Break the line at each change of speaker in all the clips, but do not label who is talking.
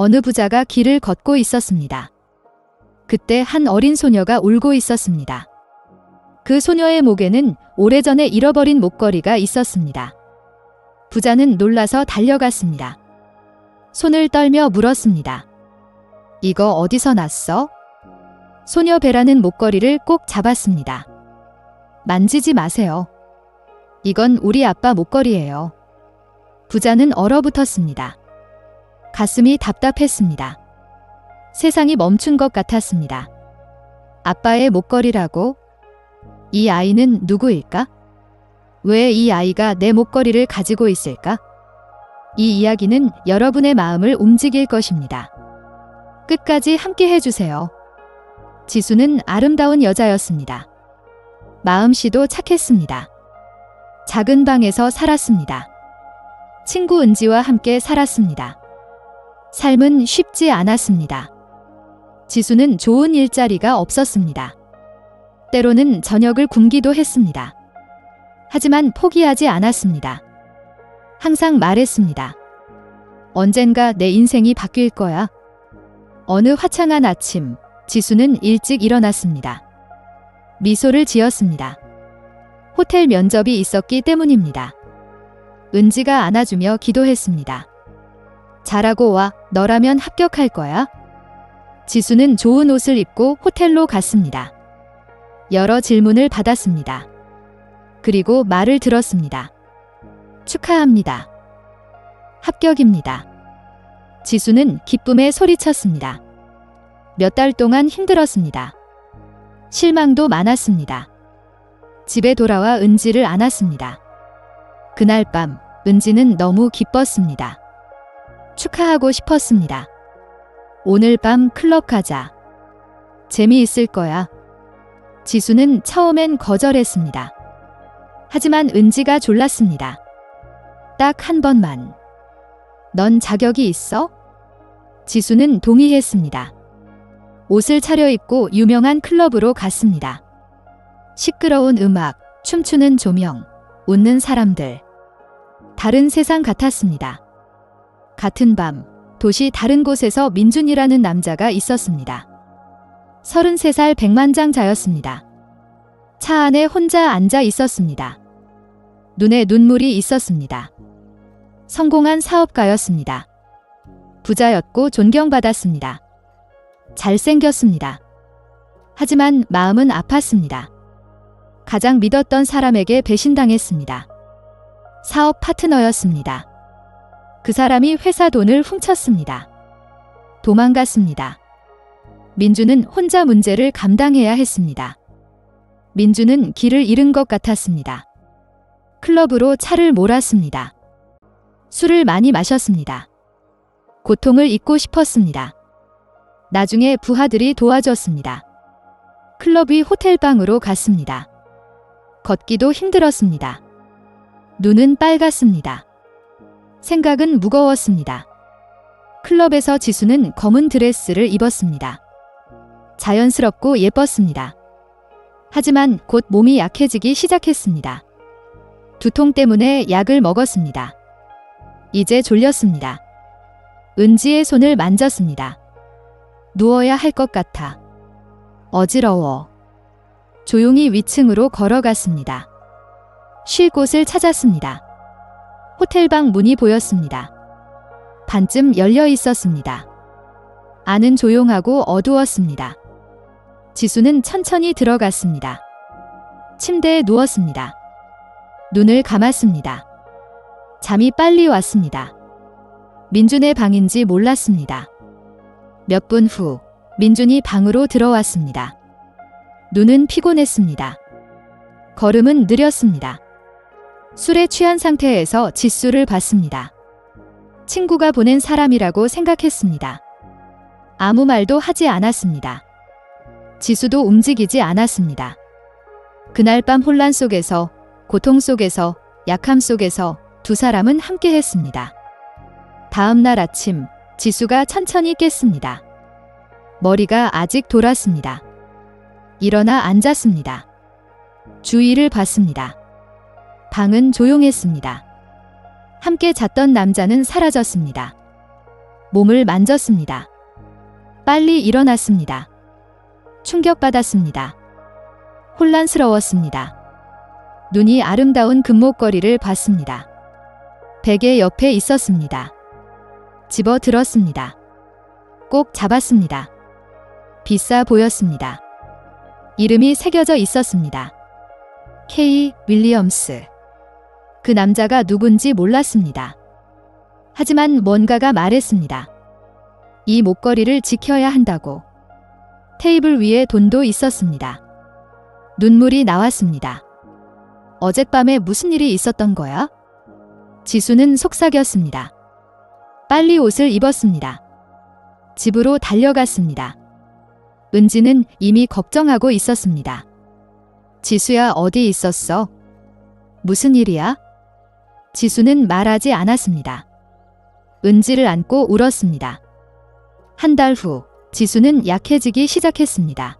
어느 부자가 길을 걷고 있었습니다. 그때 한 어린 소녀가 울고 있었습니다. 그 소녀의 목에는 오래전에 잃어버린 목걸이가 있었습니다. 부자는 놀라서 달려갔습니다. 손을 떨며 물었습니다. 이거 어디서 났어? 소녀 베라는 목걸이를 꼭 잡았습니다. 만지지 마세요. 이건 우리 아빠 목걸이예요. 부자는 얼어붙었습니다. 가슴이 답답했습니다. 세상이 멈춘 것 같았습니다. 아빠의 목걸이라고? 이 아이는 누구일까? 왜 이 아이가 내 목걸이를 가지고 있을까? 이 이야기는 여러분의 마음을 움직일 것입니다. 끝까지 함께 해주세요. 지수는 아름다운 여자였습니다. 마음씨도 착했습니다. 작은 방에서 살았습니다. 친구 은지와 함께 살았습니다. 삶은 쉽지 않았습니다. 지수는 좋은 일자리가 없었습니다. 때로는 저녁을 굶기도 했습니다. 하지만 포기하지 않았습니다. 항상 말했습니다. 언젠가 내 인생이 바뀔 거야. 어느 화창한 아침, 지수는 일찍 일어났습니다. 미소를 지었습니다. 호텔 면접이 있었기 때문입니다. 은지가 안아주며 기도했습니다. 잘하고 와, 너라면 합격할 거야. 지수는 좋은 옷을 입고 호텔로 갔습니다. 여러 질문을 받았습니다. 그리고 말을 들었습니다. 축하합니다. 합격입니다. 지수는 기쁨에 소리쳤습니다. 몇 달 동안 힘들었습니다. 실망도 많았습니다. 집에 돌아와 은지를 안았습니다. 그날 밤 은지는 너무 기뻤습니다. 축하하고 싶었습니다. 오늘 밤 클럽 가자. 재미있을 거야. 지수는 처음엔 거절했습니다. 하지만 은지가 졸랐습니다. 딱 한 번만. 넌 자격이 있어? 지수는 동의했습니다. 옷을 차려입고 유명한 클럽으로 갔습니다. 시끄러운 음악, 춤추는 조명, 웃는 사람들. 다른 세상 같았습니다. 같은 밤, 도시 다른 곳에서 민준이라는 남자가 있었습니다. 33살 백만장자였습니다. 차 안에 혼자 앉아 있었습니다. 눈에 눈물이 있었습니다. 성공한 사업가였습니다. 부자였고 존경받았습니다. 잘생겼습니다. 하지만 마음은 아팠습니다. 가장 믿었던 사람에게 배신당했습니다. 사업 파트너였습니다. 그 사람이 회사 돈을 훔쳤습니다. 도망갔습니다. 민주는 혼자 문제를 감당해야 했습니다. 민주는 길을 잃은 것 같았습니다. 클럽으로 차를 몰았습니다. 술을 많이 마셨습니다. 고통을 잊고 싶었습니다. 나중에 부하들이 도와줬습니다. 클럽 위 호텔방으로 갔습니다. 걷기도 힘들었습니다. 눈은 빨갛습니다. 생각은 무거웠습니다. 클럽에서 지수는 검은 드레스를 입었습니다. 자연스럽고 예뻤습니다. 하지만 곧 몸이 약해지기 시작했습니다. 두통 때문에 약을 먹었습니다. 이제 졸렸습니다. 은지의 손을 만졌습니다. 누워야 할 것 같아. 어지러워. 조용히 위층으로 걸어갔습니다. 쉴 곳을 찾았습니다. 호텔방 문이 보였습니다. 반쯤 열려 있었습니다. 안은 조용하고 어두웠습니다. 지수는 천천히 들어갔습니다. 침대에 누웠습니다. 눈을 감았습니다. 잠이 빨리 왔습니다. 민준의 방인지 몰랐습니다. 몇 분 후 민준이 방으로 들어왔습니다. 눈은 피곤했습니다. 걸음은 느렸습니다. 술에 취한 상태에서 지수를 봤습니다. 친구가 보낸 사람이라고 생각했습니다. 아무 말도 하지 않았습니다. 지수도 움직이지 않았습니다. 그날 밤 혼란 속에서, 고통 속에서, 약함 속에서 두 사람은 함께 했습니다. 다음 날 아침, 지수가 천천히 깼습니다. 머리가 아직 돌았습니다. 일어나 앉았습니다. 주위를 봤습니다. 방은 조용했습니다. 함께 잤던 남자는 사라졌습니다. 몸을 만졌습니다. 빨리 일어났습니다. 충격받았습니다. 혼란스러웠습니다. 눈이 아름다운 금목걸이를 봤습니다. 베개 옆에 있었습니다. 집어 들었습니다. 꼭 잡았습니다. 비싸 보였습니다. 이름이 새겨져 있었습니다. K. 윌리엄스. 그 남자가 누군지 몰랐습니다. 하지만 뭔가가 말했습니다. 이 목걸이를 지켜야 한다고. 테이블 위에 돈도 있었습니다. 눈물이 나왔습니다. 어젯밤에 무슨 일이 있었던 거야? 지수는 속삭였습니다. 빨리 옷을 입었습니다. 집으로 달려갔습니다. 은지는 이미 걱정하고 있었습니다. 지수야, 어디 있었어? 무슨 일이야? 지수는 말하지 않았습니다. 은지를 안고 울었습니다. 한 달 후, 지수는 약해지기 시작했습니다.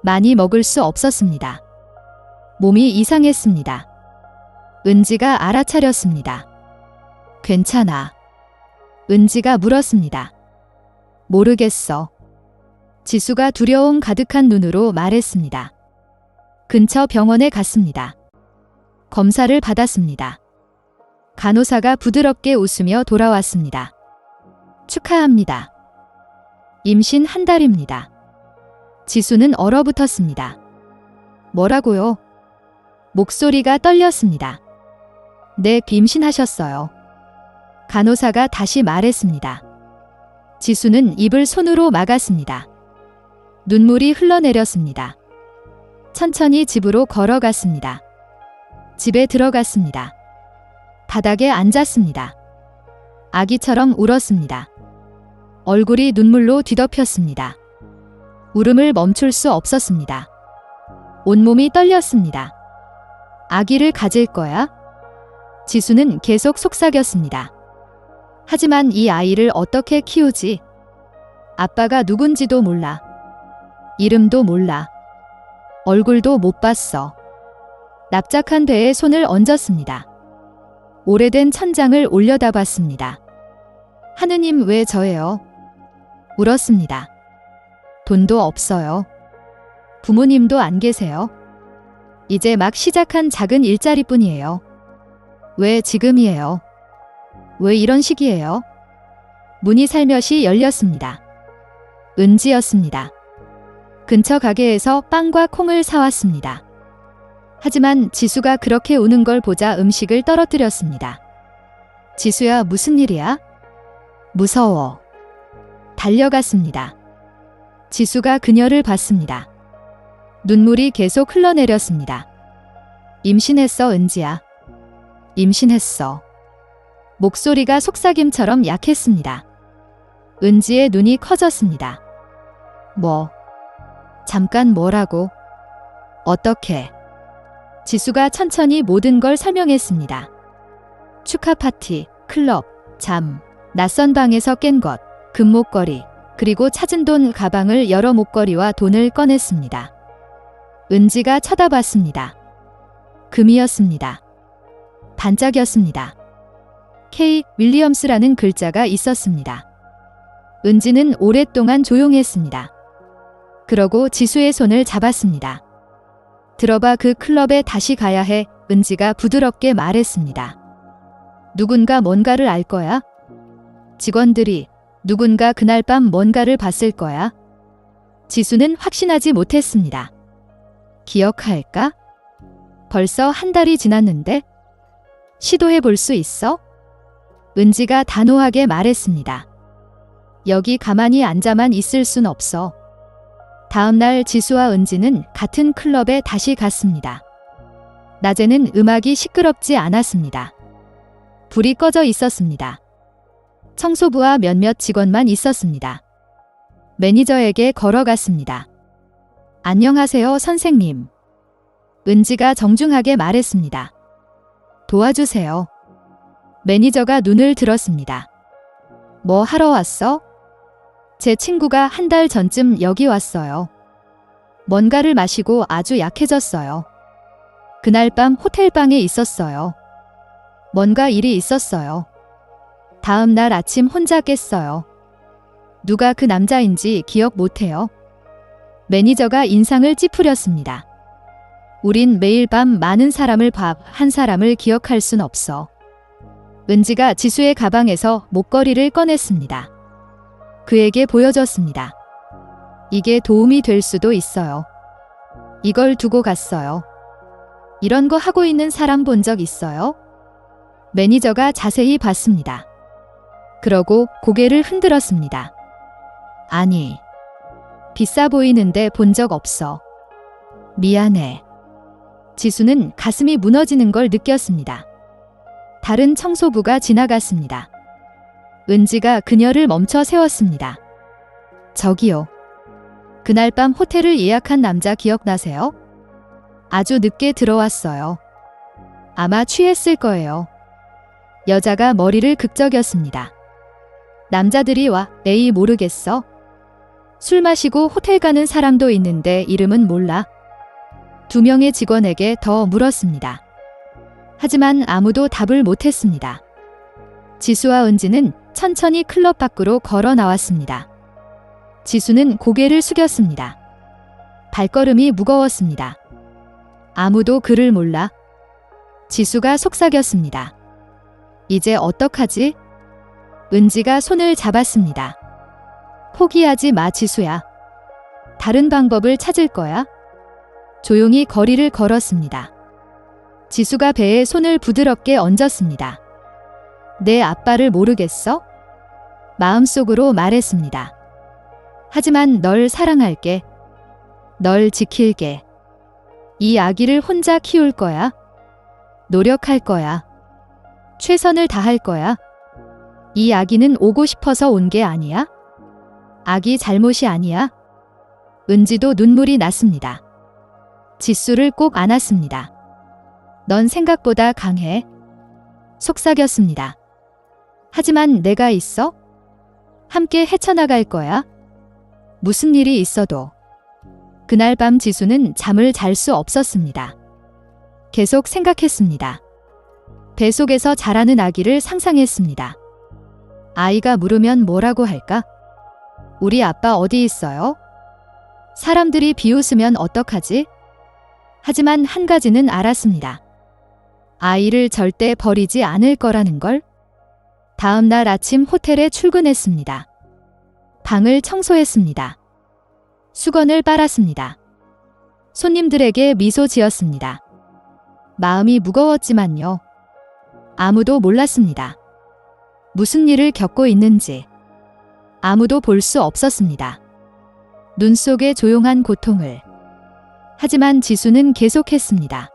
많이 먹을 수 없었습니다. 몸이 이상했습니다. 은지가 알아차렸습니다. 괜찮아. 은지가 물었습니다. 모르겠어. 지수가 두려움 가득한 눈으로 말했습니다. 근처 병원에 갔습니다. 검사를 받았습니다. 간호사가 부드럽게 웃으며 돌아왔습니다. 축하합니다. 임신 한 달입니다. 지수는 얼어붙었습니다. 뭐라고요? 목소리가 떨렸습니다. 네, 임신하셨어요. 간호사가 다시 말했습니다. 지수는 입을 손으로 막았습니다. 눈물이 흘러내렸습니다. 천천히 집으로 걸어갔습니다. 집에 들어갔습니다. 바닥에 앉았습니다. 아기처럼 울었습니다. 얼굴이 눈물로 뒤덮였습니다. 울음을 멈출 수 없었습니다. 온몸이 떨렸습니다. 아기를 가질 거야? 지수는 계속 속삭였습니다. 하지만 이 아이를 어떻게 키우지? 아빠가 누군지도 몰라. 이름도 몰라. 얼굴도 못 봤어. 납작한 배에 손을 얹었습니다. 오래된 천장을 올려다봤습니다. 하느님, 왜 저예요? 울었습니다. 돈도 없어요. 부모님도 안 계세요. 이제 막 시작한 작은 일자리뿐이에요. 왜 지금이에요? 왜 이런 시기예요? 문이 살며시 열렸습니다. 은지였습니다. 근처 가게에서 빵과 콩을 사왔습니다. 하지만 지수가 그렇게 우는 걸 보자 음식을 떨어뜨렸습니다. 지수야, 무슨 일이야? 무서워. 달려갔습니다. 지수가 그녀를 봤습니다. 눈물이 계속 흘러내렸습니다. 임신했어, 은지야. 임신했어. 목소리가 속삭임처럼 약했습니다. 은지의 눈이 커졌습니다. 뭐? 잠깐 뭐라고? 어떻게? 지수가 천천히 모든 걸 설명했습니다. 축하 파티, 클럽, 잠, 낯선 방에서 깬 것, 금목걸이, 그리고 찾은 돈. 가방을 열어 목걸이와 돈을 꺼냈습니다. 은지가 쳐다봤습니다. 금이었습니다. 반짝였습니다. K. 윌리엄스라는 글자가 있었습니다. 은지는 오랫동안 조용했습니다. 그러고 지수의 손을 잡았습니다. 들어봐, 그 클럽에 다시 가야 해. 은지가 부드럽게 말했습니다. 누군가 뭔가를 알 거야? 직원들이, 누군가 그날 밤 뭔가를 봤을 거야? 지수는 확신하지 못했습니다. 기억할까? 벌써 한 달이 지났는데? 시도해 볼 수 있어? 은지가 단호하게 말했습니다. 여기 가만히 앉아만 있을 순 없어. 다음 날 지수와 은지는 같은 클럽에 다시 갔습니다. 낮에는 음악이 시끄럽지 않았습니다. 불이 꺼져 있었습니다. 청소부와 몇몇 직원만 있었습니다. 매니저에게 걸어갔습니다. 안녕하세요, 선생님. 은지가 정중하게 말했습니다. 도와주세요. 매니저가 눈을 들었습니다. 뭐 하러 왔어? 제 친구가 한 달 전쯤 여기 왔어요. 뭔가를 마시고 아주 약해졌어요. 그날 밤 호텔방에 있었어요. 뭔가 일이 있었어요. 다음 날 아침 혼자 깼어요. 누가 그 남자인지 기억 못해요. 매니저가 인상을 찌푸렸습니다. 우린 매일 밤 많은 사람을 봐 한 사람을 기억할 순 없어. 은지가 지수의 가방에서 목걸이를 꺼냈습니다. 그에게 보여줬습니다. 이게 도움이 될 수도 있어요. 이걸 두고 갔어요. 이런 거 하고 있는 사람 본 적 있어요? 매니저가 자세히 봤습니다. 그러고 고개를 흔들었습니다. 아니, 비싸 보이는데 본 적 없어. 미안해. 지수는 가슴이 무너지는 걸 느꼈습니다. 다른 청소부가 지나갔습니다. 은지가 그녀를 멈춰 세웠습니다. 저기요. 그날 밤 호텔을 예약한 남자 기억나세요? 아주 늦게 들어왔어요. 아마 취했을 거예요. 여자가 머리를 극적였습니다. 남자들이 와, 에이 모르겠어. 술 마시고 호텔 가는 사람도 있는데 이름은 몰라. 2명의 직원에게 더 물었습니다. 하지만 아무도 답을 못했습니다. 지수와 은지는 천천히 클럽 밖으로 걸어 나왔습니다. 지수는 고개를 숙였습니다. 발걸음이 무거웠습니다. 아무도 그를 몰라. 지수가 속삭였습니다. 이제 어떡하지? 은지가 손을 잡았습니다. 포기하지 마, 지수야. 다른 방법을 찾을 거야. 조용히 거리를 걸었습니다. 지수가 배에 손을 부드럽게 얹었습니다. 내 아빠를 모르겠어? 마음속으로 말했습니다. 하지만 널 사랑할게. 널 지킬게. 이 아기를 혼자 키울 거야. 노력할 거야. 최선을 다할 거야. 이 아기는 오고 싶어서 온 게 아니야? 아기 잘못이 아니야? 은지도 눈물이 났습니다. 지수를 꼭 안았습니다. 넌 생각보다 강해. 속삭였습니다. 하지만 내가 있어? 함께 헤쳐나갈 거야. 무슨 일이 있어도. 그날 밤 지수는 잠을 잘 수 없었습니다. 계속 생각했습니다. 뱃속에서 자라는 아기를 상상했습니다. 아이가 물으면 뭐라고 할까? 우리 아빠 어디 있어요? 사람들이 비웃으면 어떡하지? 하지만 한 가지는 알았습니다. 아이를 절대 버리지 않을 거라는 걸. 다음 날 아침 호텔에 출근했습니다. 방을 청소했습니다. 수건을 빨았습니다. 손님들에게 미소 지었습니다. 마음이 무거웠지만요. 아무도 몰랐습니다. 무슨 일을 겪고 있는지. 아무도 볼 수 없었습니다. 눈 속의 조용한 고통을. 하지만 지수는 계속했습니다.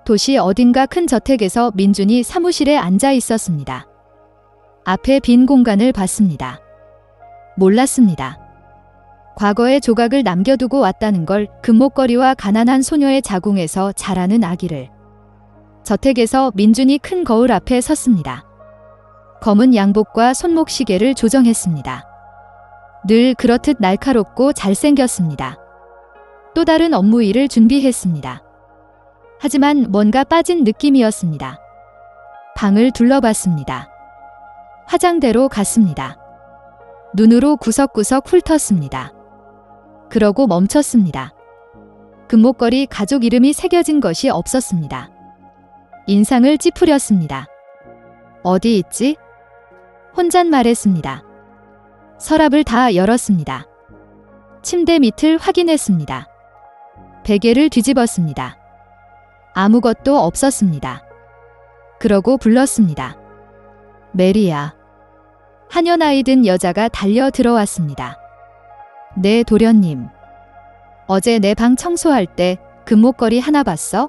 도시 어딘가 큰 저택에서 민준이 사무실에 앉아 있었습니다. 앞에 빈 공간을 봤습니다. 몰랐습니다. 과거의 조각을 남겨두고 왔다는 걸, 금목걸이와 가난한 소녀의 자궁에서 자라는 아기를. 저택에서 민준이 큰 거울 앞에 섰습니다. 검은 양복과 손목 시계를 조정했습니다. 늘 그렇듯 날카롭고 잘생겼습니다. 또 다른 업무 일을 준비했습니다. 하지만 뭔가 빠진 느낌이었습니다. 방을 둘러봤습니다. 화장대로 갔습니다. 눈으로 구석구석 훑었습니다. 그러고 멈췄습니다. 금목걸이 가족 이름이 새겨진 것이 없었습니다. 인상을 찌푸렸습니다. 어디 있지? 혼잣말했습니다. 서랍을 다 열었습니다. 침대 밑을 확인했습니다. 베개를 뒤집었습니다. 아무것도 없었습니다. 그러고 불렀습니다. 메리야. 하녀 나이 든 여자가 달려 들어왔습니다. 네, 도련님. 어제 내 방 청소할 때 금목걸이 하나 봤어?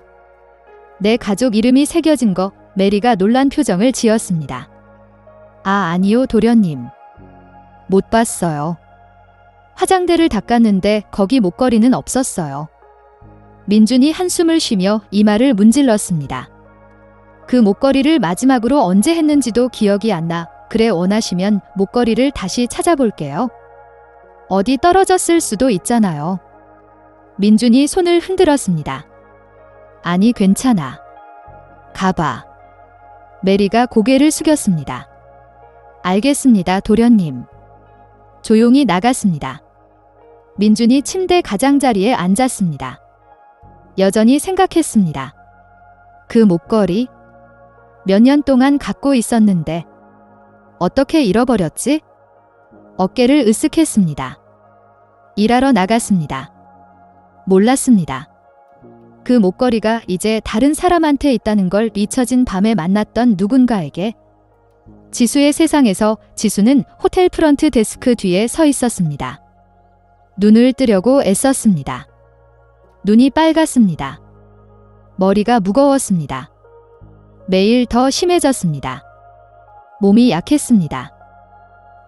내 가족 이름이 새겨진 거. 메리가 놀란 표정을 지었습니다. 아, 아니요, 도련님. 못 봤어요. 화장대를 닦았는데 거기 목걸이는 없었어요. 민준이 한숨을 쉬며 이마를 문질렀습니다. 그 목걸이를 마지막으로 언제 했는지도 기억이 안 나. 그래, 원하시면 목걸이를 다시 찾아볼게요. 어디 떨어졌을 수도 있잖아요. 민준이 손을 흔들었습니다. 아니, 괜찮아. 가봐. 메리가 고개를 숙였습니다. 알겠습니다, 도련님. 조용히 나갔습니다. 민준이 침대 가장자리에 앉았습니다. 여전히 생각했습니다. 그 목걸이 몇 년 동안 갖고 있었는데 어떻게 잃어버렸지? 어깨를 으쓱했습니다. 일하러 나갔습니다. 몰랐습니다. 그 목걸이가 이제 다른 사람한테 있다는 걸 잊혀진 밤에 만났던 누군가에게. 지수의 세상에서 지수는 호텔 프런트 데스크 뒤에 서 있었습니다. 눈을 뜨려고 애썼습니다. 눈이 빨갛습니다. 머리가 무거웠습니다. 매일 더 심해졌습니다. 몸이 약했습니다.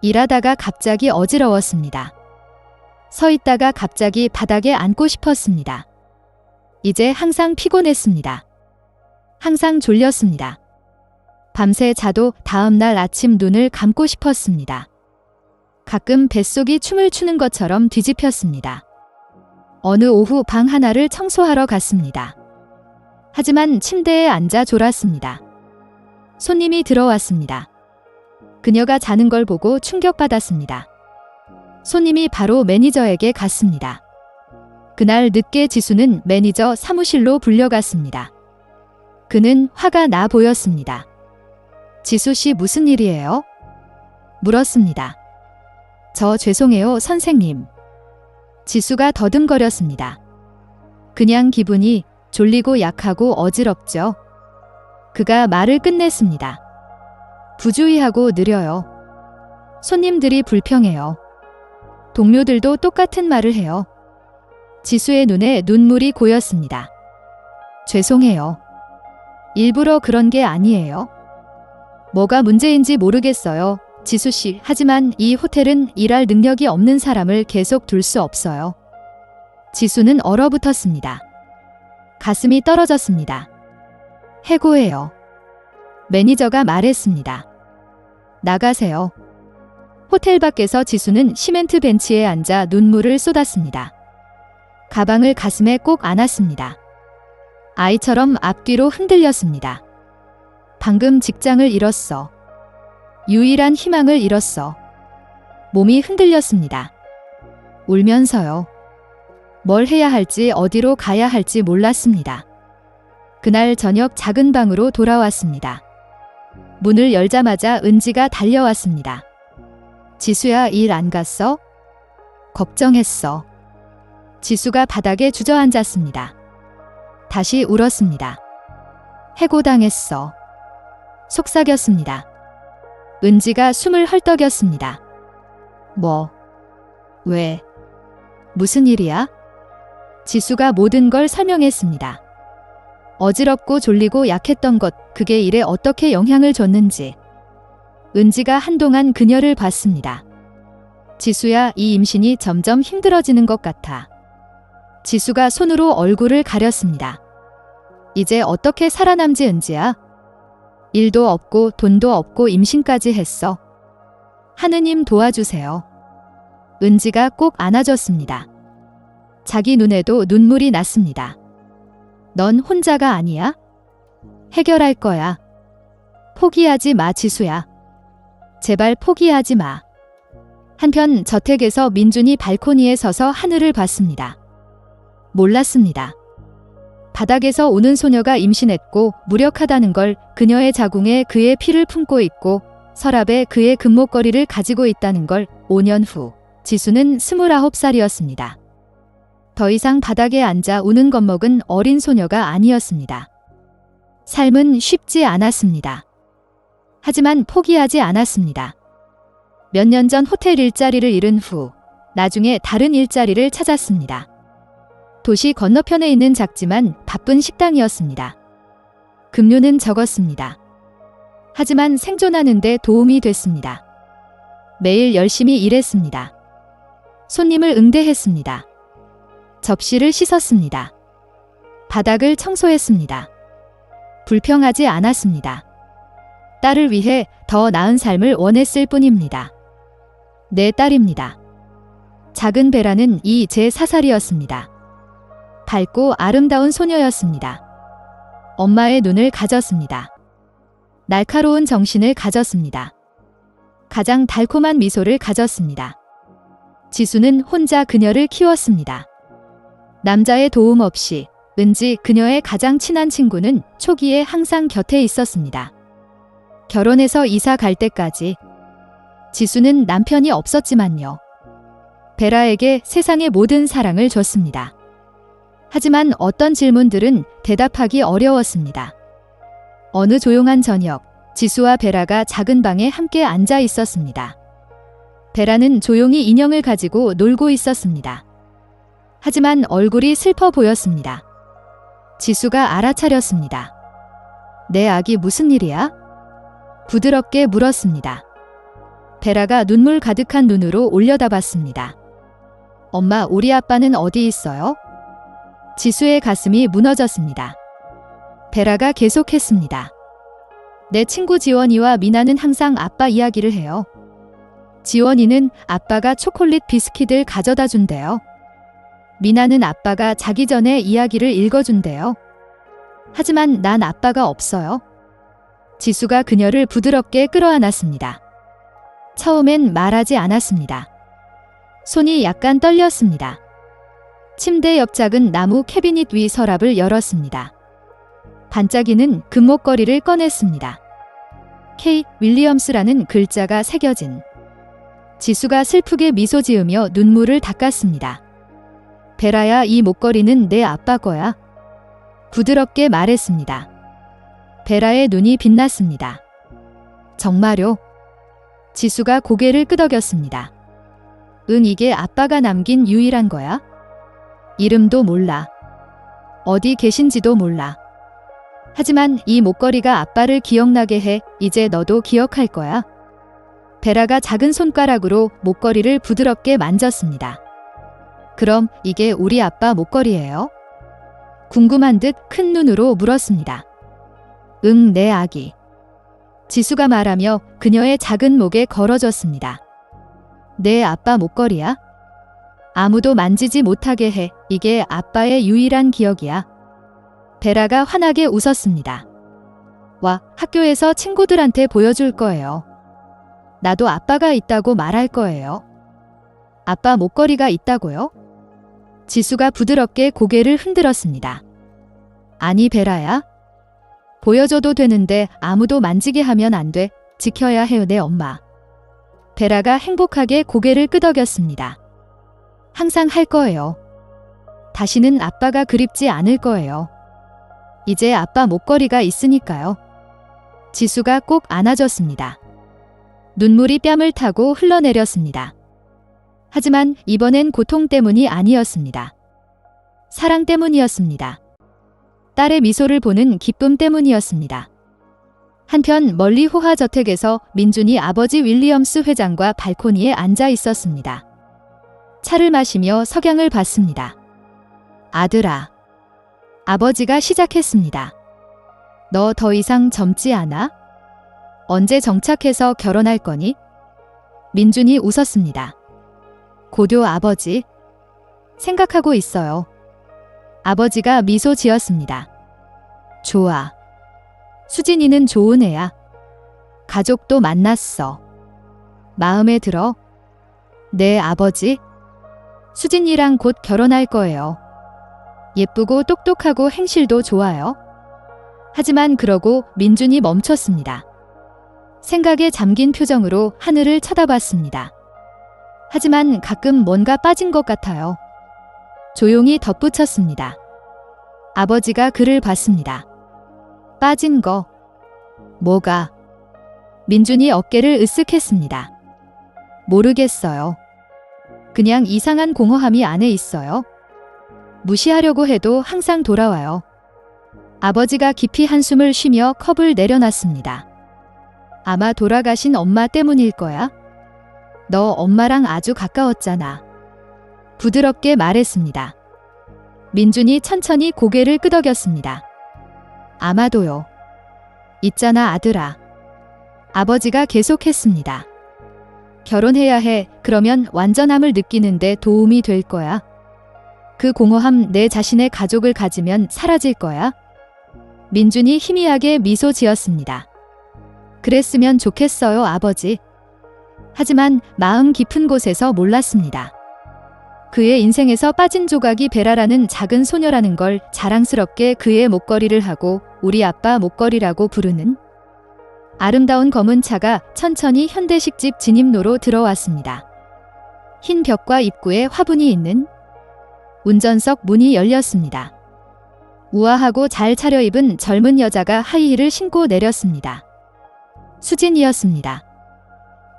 일하다가 갑자기 어지러웠습니다. 서 있다가 갑자기 바닥에 앉고 싶었습니다. 이제 항상 피곤했습니다. 항상 졸렸습니다. 밤새 자도 다음날 아침 눈을 감고 싶었습니다. 가끔 뱃속이 춤을 추는 것처럼 뒤집혔습니다. 어느 오후 방 하나를 청소하러 갔습니다. 하지만 침대에 앉아 졸았습니다. 손님이 들어왔습니다. 그녀가 자는 걸 보고 충격받았습니다. 손님이 바로 매니저에게 갔습니다. 그날 늦게 지수는 매니저 사무실로 불려갔습니다. 그는 화가 나 보였습니다. 지수 씨 무슨 일이에요? 물었습니다. 저 죄송해요, 선생님. 지수가 더듬거렸습니다. 그냥 기분이 졸리고 약하고 어지럽죠. 그가 말을 끝냈습니다. 부주의하고 느려요. 손님들이 불평해요. 동료들도 똑같은 말을 해요. 지수의 눈에 눈물이 고였습니다. 죄송해요. 일부러 그런 게 아니에요. 뭐가 문제인지 모르겠어요, 지수 씨. 하지만 이 호텔은 일할 능력이 없는 사람을 계속 둘 수 없어요. 지수는 얼어붙었습니다. 가슴이 떨어졌습니다. 해고해요. 매니저가 말했습니다. 나가세요. 호텔 밖에서 지수는 시멘트 벤치에 앉아 눈물을 쏟았습니다. 가방을 가슴에 꼭 안았습니다. 아이처럼 앞뒤로 흔들렸습니다. 방금 직장을 잃었어. 유일한 희망을 잃었어. 몸이 흔들렸습니다. 울면서요. 뭘 해야 할지 어디로 가야 할지 몰랐습니다. 그날 저녁 작은 방으로 돌아왔습니다. 문을 열자마자 은지가 달려왔습니다. 지수야, 일 안 갔어? 걱정했어. 지수가 바닥에 주저앉았습니다. 다시 울었습니다. 해고당했어. 속삭였습니다. 은지가 숨을 헐떡였습니다. 뭐? 왜? 무슨 일이야? 지수가 모든 걸 설명했습니다. 어지럽고 졸리고 약했던 것, 그게 일에 어떻게 영향을 줬는지. 은지가 한동안 그녀를 봤습니다. 지수야, 이 임신이 점점 힘들어지는 것 같아. 지수가 손으로 얼굴을 가렸습니다. 이제 어떻게 살아남지, 은지야? 일도 없고 돈도 없고 임신까지 했어. 하느님 도와주세요. 은지가 꼭 안아줬습니다. 자기 눈에도 눈물이 났습니다. 넌 혼자가 아니야? 해결할 거야. 포기하지 마, 지수야. 제발 포기하지 마. 한편 저택에서 민준이 발코니에 서서 하늘을 봤습니다. 몰랐습니다. 바닥에서 오는 소녀가 임신했고 무력하다는 걸, 그녀의 자궁에 그의 피를 품고 있고 서랍에 그의 금목걸이를 가지고 있다는 걸. 5년 후 지수는 29살이었습니다. 더 이상 바닥에 앉아 우는 겁먹은 어린 소녀가 아니었습니다. 삶은 쉽지 않았습니다. 하지만 포기하지 않았습니다. 몇 년 전 호텔 일자리를 잃은 후 나중에 다른 일자리를 찾았습니다. 도시 건너편에 있는 작지만 바쁜 식당이었습니다. 급료는 적었습니다. 하지만 생존하는 데 도움이 됐습니다. 매일 열심히 일했습니다. 손님을 응대했습니다. 접시를 씻었습니다. 바닥을 청소했습니다. 불평하지 않았습니다. 딸을 위해 더 나은 삶을 원했을 뿐입니다. 내 딸입니다. 작은 베라는 이 제 사살이었습니다. 밝고 아름다운 소녀였습니다. 엄마의 눈을 가졌습니다. 날카로운 정신을 가졌습니다. 가장 달콤한 미소를 가졌습니다. 지수는 혼자 그녀를 키웠습니다. 남자의 도움 없이 왠지 그녀의 가장 친한 친구는 초기에 항상 곁에 있었습니다. 결혼해서 이사 갈 때까지 지수는 남편이 없었지만요. 베라에게 세상의 모든 사랑을 줬습니다. 하지만 어떤 질문들은 대답하기 어려웠습니다. 어느 조용한 저녁, 지수와 베라가 작은 방에 함께 앉아 있었습니다. 베라는 조용히 인형을 가지고 놀고 있었습니다. 하지만 얼굴이 슬퍼 보였습니다. 지수가 알아차렸습니다. 내 아기 무슨 일이야? 부드럽게 물었습니다. 베라가 눈물 가득한 눈으로 올려다봤습니다. 엄마, 우리 아빠는 어디 있어요? 지수의 가슴이 무너졌습니다. 베라가 계속했습니다. 내 친구 지원이와 미나는 항상 아빠 이야기를 해요. 지원이는 아빠가 초콜릿 비스킷을 가져다 준대요. 미나는 아빠가 자기 전에 이야기를 읽어준대요. 하지만 난 아빠가 없어요. 지수가 그녀를 부드럽게 끌어안았습니다. 처음엔 말하지 않았습니다. 손이 약간 떨렸습니다. 침대 옆 작은 나무 캐비닛 위 서랍을 열었습니다. 반짝이는 금목걸이를 꺼냈습니다. K. 윌리엄스라는 글자가 새겨진. 지수가 슬프게 미소 지으며 눈물을 닦았습니다. 베라야, 이 목걸이는 내 아빠 거야. 부드럽게 말했습니다. 베라의 눈이 빛났습니다. 정말요? 지수가 고개를 끄덕였습니다. 응, 이게 아빠가 남긴 유일한 거야. 이름도 몰라. 어디 계신지도 몰라. 하지만 이 목걸이가 아빠를 기억나게 해. 이제 너도 기억할 거야. 베라가 작은 손가락으로 목걸이를 부드럽게 만졌습니다. 그럼 이게 우리 아빠 목걸이예요? 궁금한 듯 큰 눈으로 물었습니다. 응, 내 아기. 지수가 말하며 그녀의 작은 목에 걸어줬습니다. 내 아빠 목걸이야? 아무도 만지지 못하게 해. 이게 아빠의 유일한 기억이야. 베라가 환하게 웃었습니다. 와, 학교에서 친구들한테 보여줄 거예요. 나도 아빠가 있다고 말할 거예요. 아빠 목걸이가 있다고요? 지수가 부드럽게 고개를 흔들었습니다. 아니, 베라야. 보여줘도 되는데 아무도 만지게 하면 안 돼. 지켜야 해요, 내 엄마. 베라가 행복하게 고개를 끄덕였습니다. 항상 할 거예요. 다시는 아빠가 그립지 않을 거예요. 이제 아빠 목걸이가 있으니까요. 지수가 꼭 안아줬습니다. 눈물이 뺨을 타고 흘러내렸습니다. 하지만 이번엔 고통 때문이 아니었습니다. 사랑 때문이었습니다. 딸의 미소를 보는 기쁨 때문이었습니다. 한편 멀리 호화저택에서 민준이 아버지 윌리엄스 회장과 발코니에 앉아 있었습니다. 차를 마시며 석양을 봤습니다. 아들아. 아버지가 시작했습니다. 너 더 이상 젊지 않아? 언제 정착해서 결혼할 거니? 민준이 웃었습니다. 고교 아버지. 생각하고 있어요. 아버지가 미소 지었습니다. 좋아. 수진이는 좋은 애야. 가족도 만났어. 마음에 들어? 네, 아버지. 수진이랑 곧 결혼할 거예요. 예쁘고 똑똑하고 행실도 좋아요. 하지만 그러고 민준이 멈췄습니다. 생각에 잠긴 표정으로 하늘을 쳐다봤습니다. 하지만 가끔 뭔가 빠진 것 같아요. 조용히 덧붙였습니다. 아버지가 그를 봤습니다. 빠진 거. 뭐가? 민준이 어깨를 으쓱했습니다. 모르겠어요. 그냥 이상한 공허함이 안에 있어요. 무시하려고 해도 항상 돌아와요. 아버지가 깊이 한숨을 쉬며 컵을 내려놨습니다. 아마 돌아가신 엄마 때문일 거야. 너 엄마랑 아주 가까웠잖아. 부드럽게 말했습니다. 민준이 천천히 고개를 끄덕였습니다. 아마도요. 있잖아, 아들아. 아버지가 계속했습니다. 결혼해야 해. 그러면 완전함을 느끼는데 도움이 될 거야. 그 공허함, 내 자신의 가족을 가지면 사라질 거야. 민준이 희미하게 미소 지었습니다. 그랬으면 좋겠어요, 아버지. 하지만 마음 깊은 곳에서 몰랐습니다. 그의 인생에서 빠진 조각이 베라라는 작은 소녀라는 걸 자랑스럽게 그의 목걸이를 하고 우리 아빠 목걸이라고 부르는 아름다운 검은 차가 천천히 현대식 집 진입로로 들어왔습니다. 흰 벽과 입구에 화분이 있는 운전석 문이 열렸습니다. 우아하고 잘 차려입은 젊은 여자가 하이힐을 신고 내렸습니다. 수진이었습니다.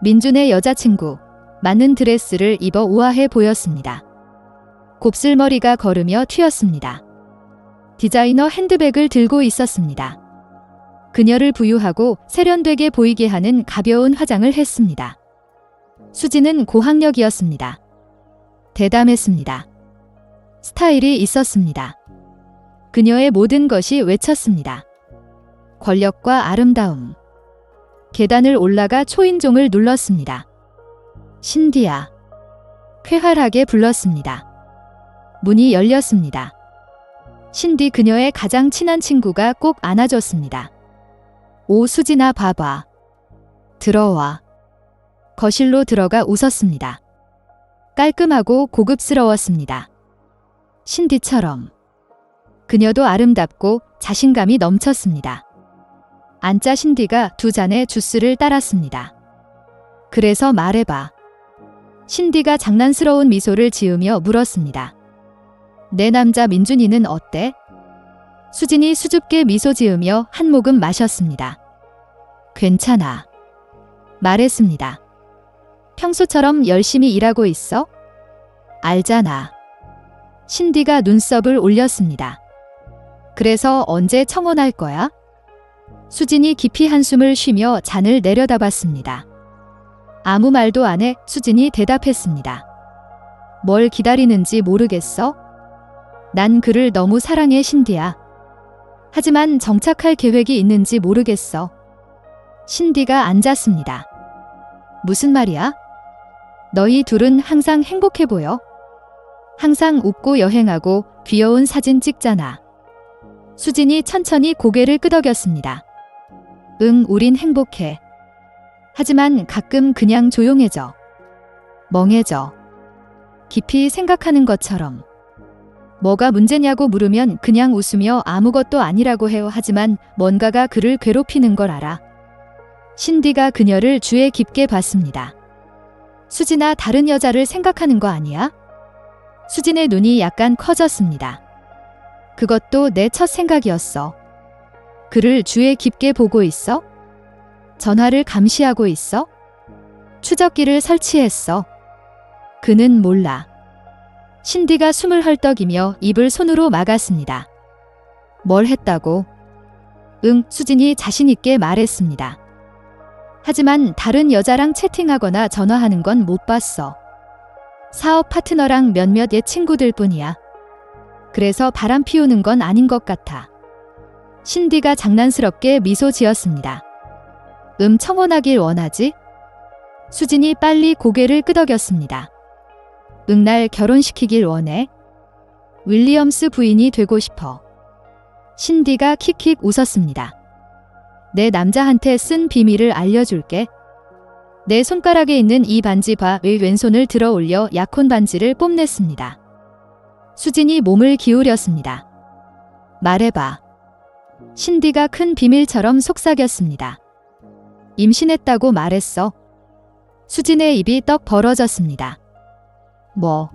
민준의 여자친구, 맞는 드레스를 입어 우아해 보였습니다. 곱슬머리가 걸으며 튀었습니다. 디자이너 핸드백을 들고 있었습니다. 그녀를 부유하고 세련되게 보이게 하는 가벼운 화장을 했습니다. 수진은 고학력이었습니다. 대담했습니다. 스타일이 있었습니다. 그녀의 모든 것이 외쳤습니다. 권력과 아름다움. 계단을 올라가 초인종을 눌렀습니다. 신디야. 쾌활하게 불렀습니다. 문이 열렸습니다. 신디 그녀의 가장 친한 친구가 꼭 안아줬습니다. 오 수진아 봐봐. 들어와. 거실로 들어가 웃었습니다. 깔끔하고 고급스러웠습니다. 신디처럼. 그녀도 아름답고 자신감이 넘쳤습니다. 앉자 신디가 두 잔의 주스를 따랐습니다. 그래서 말해봐. 신디가 장난스러운 미소를 지으며 물었습니다. 내 남자 민준이는 어때? 수진이 수줍게 미소 지으며 한 모금 마셨습니다. 괜찮아. 말했습니다. 평소처럼 열심히 일하고 있어? 알잖아. 신디가 눈썹을 올렸습니다. 그래서 언제 청혼할 거야? 수진이 깊이 한숨을 쉬며 잔을 내려다봤습니다. 아무 말도 안 해 수진이 대답했습니다. 뭘 기다리는지 모르겠어? 난 그를 너무 사랑해 신디야. 하지만 정착할 계획이 있는지 모르겠어. 신디가 앉았습니다. 무슨 말이야? 너희 둘은 항상 행복해 보여. 항상 웃고 여행하고 귀여운 사진 찍잖아. 수진이 천천히 고개를 끄덕였습니다. 응, 우린 행복해. 하지만 가끔 그냥 조용해져. 멍해져. 깊이 생각하는 것처럼. 뭐가 문제냐고 물으면 그냥 웃으며 아무것도 아니라고 해요. 하지만 뭔가가 그를 괴롭히는 걸 알아. 신디가 그녀를 주에 깊게 봤습니다. 수진아, 다른 여자를 생각하는 거 아니야? 수진의 눈이 약간 커졌습니다. 그것도 내 첫 생각이었어. 그를 주에 깊게 보고 있어? 전화를 감시하고 있어? 추적기를 설치했어. 그는 몰라. 신디가 숨을 헐떡이며 입을 손으로 막았습니다. 뭘 했다고? 응, 수진이 자신있게 말했습니다. 하지만 다른 여자랑 채팅하거나 전화하는 건 못 봤어. 사업 파트너랑 몇몇 옛 친구들 뿐이야. 그래서 바람 피우는 건 아닌 것 같아. 신디가 장난스럽게 미소 지었습니다. 청혼하길 원하지? 수진이 빨리 고개를 끄덕였습니다. 날 결혼시키길 원해? 윌리엄스 부인이 되고 싶어. 신디가 킥킥 웃었습니다. 내 남자한테 쓴 비밀을 알려줄게. 내 손가락에 있는 이 반지 봐. 의 왼손을 들어 올려 약혼 반지를 뽐냈습니다. 수진이 몸을 기울였습니다. 말해봐. 신디가 큰 비밀처럼 속삭였습니다. 임신했다고 말했어. 수진의 입이 떡 벌어졌습니다. 뭐?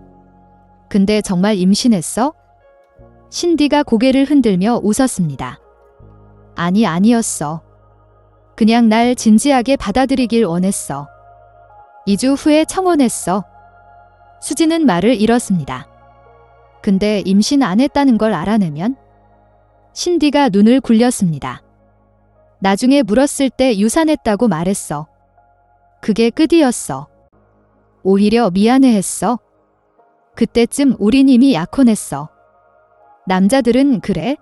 근데 정말 임신했어? 신디가 고개를 흔들며 웃었습니다. 아니었어. 그냥 날 진지하게 받아들이길 원했어. 2주 후에 청혼했어. 수진은 말을 잃었습니다. 근데 임신 안 했다는 걸 알아내면? 신디가 눈을 굴렸습니다. 나중에 물었을 때 유산했다고 말했어. 그게 끝이었어. 오히려 미안해했어. 그때쯤 우린 이미 약혼했어. 남자들은 그래?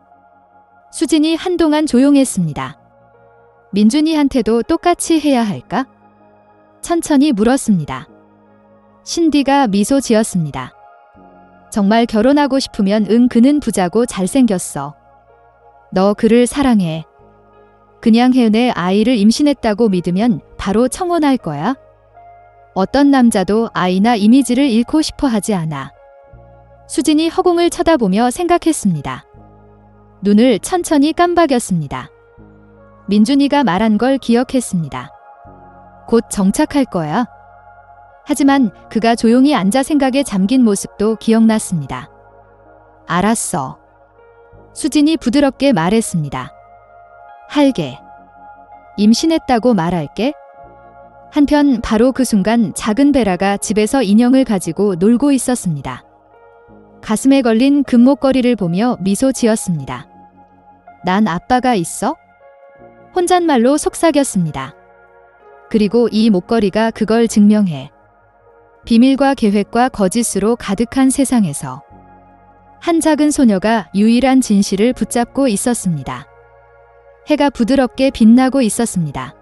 수진이 한동안 조용했습니다. 민준이한테도 똑같이 해야 할까? 천천히 물었습니다. 신디가 미소 지었습니다. 정말 결혼하고 싶으면 그는 부자고 잘생겼어. 너 그를 사랑해. 그냥 내 아이를 임신했다고 믿으면 바로 청혼할 거야? 어떤 남자도 아이나 이미지를 잃고 싶어 하지 않아. 수진이 허공을 쳐다보며 생각했습니다. 눈을 천천히 깜박였습니다. 민준이가 말한 걸 기억했습니다. 곧 정착할 거야. 하지만 그가 조용히 앉아 생각에 잠긴 모습도 기억났습니다. 알았어. 수진이 부드럽게 말했습니다. 할게. 임신했다고 말할게. 한편 바로 그 순간 작은 베라가 집에서 인형을 가지고 놀고 있었습니다. 가슴에 걸린 금목걸이를 보며 미소 지었습니다. 난 아빠가 있어? 혼잣말로 속삭였습니다. 그리고 이 목걸이가 그걸 증명해. 비밀과 계획과 거짓으로 가득한 세상에서 한 작은 소녀가 유일한 진실을 붙잡고 있었습니다. 해가 부드럽게 빛나고 있었습니다.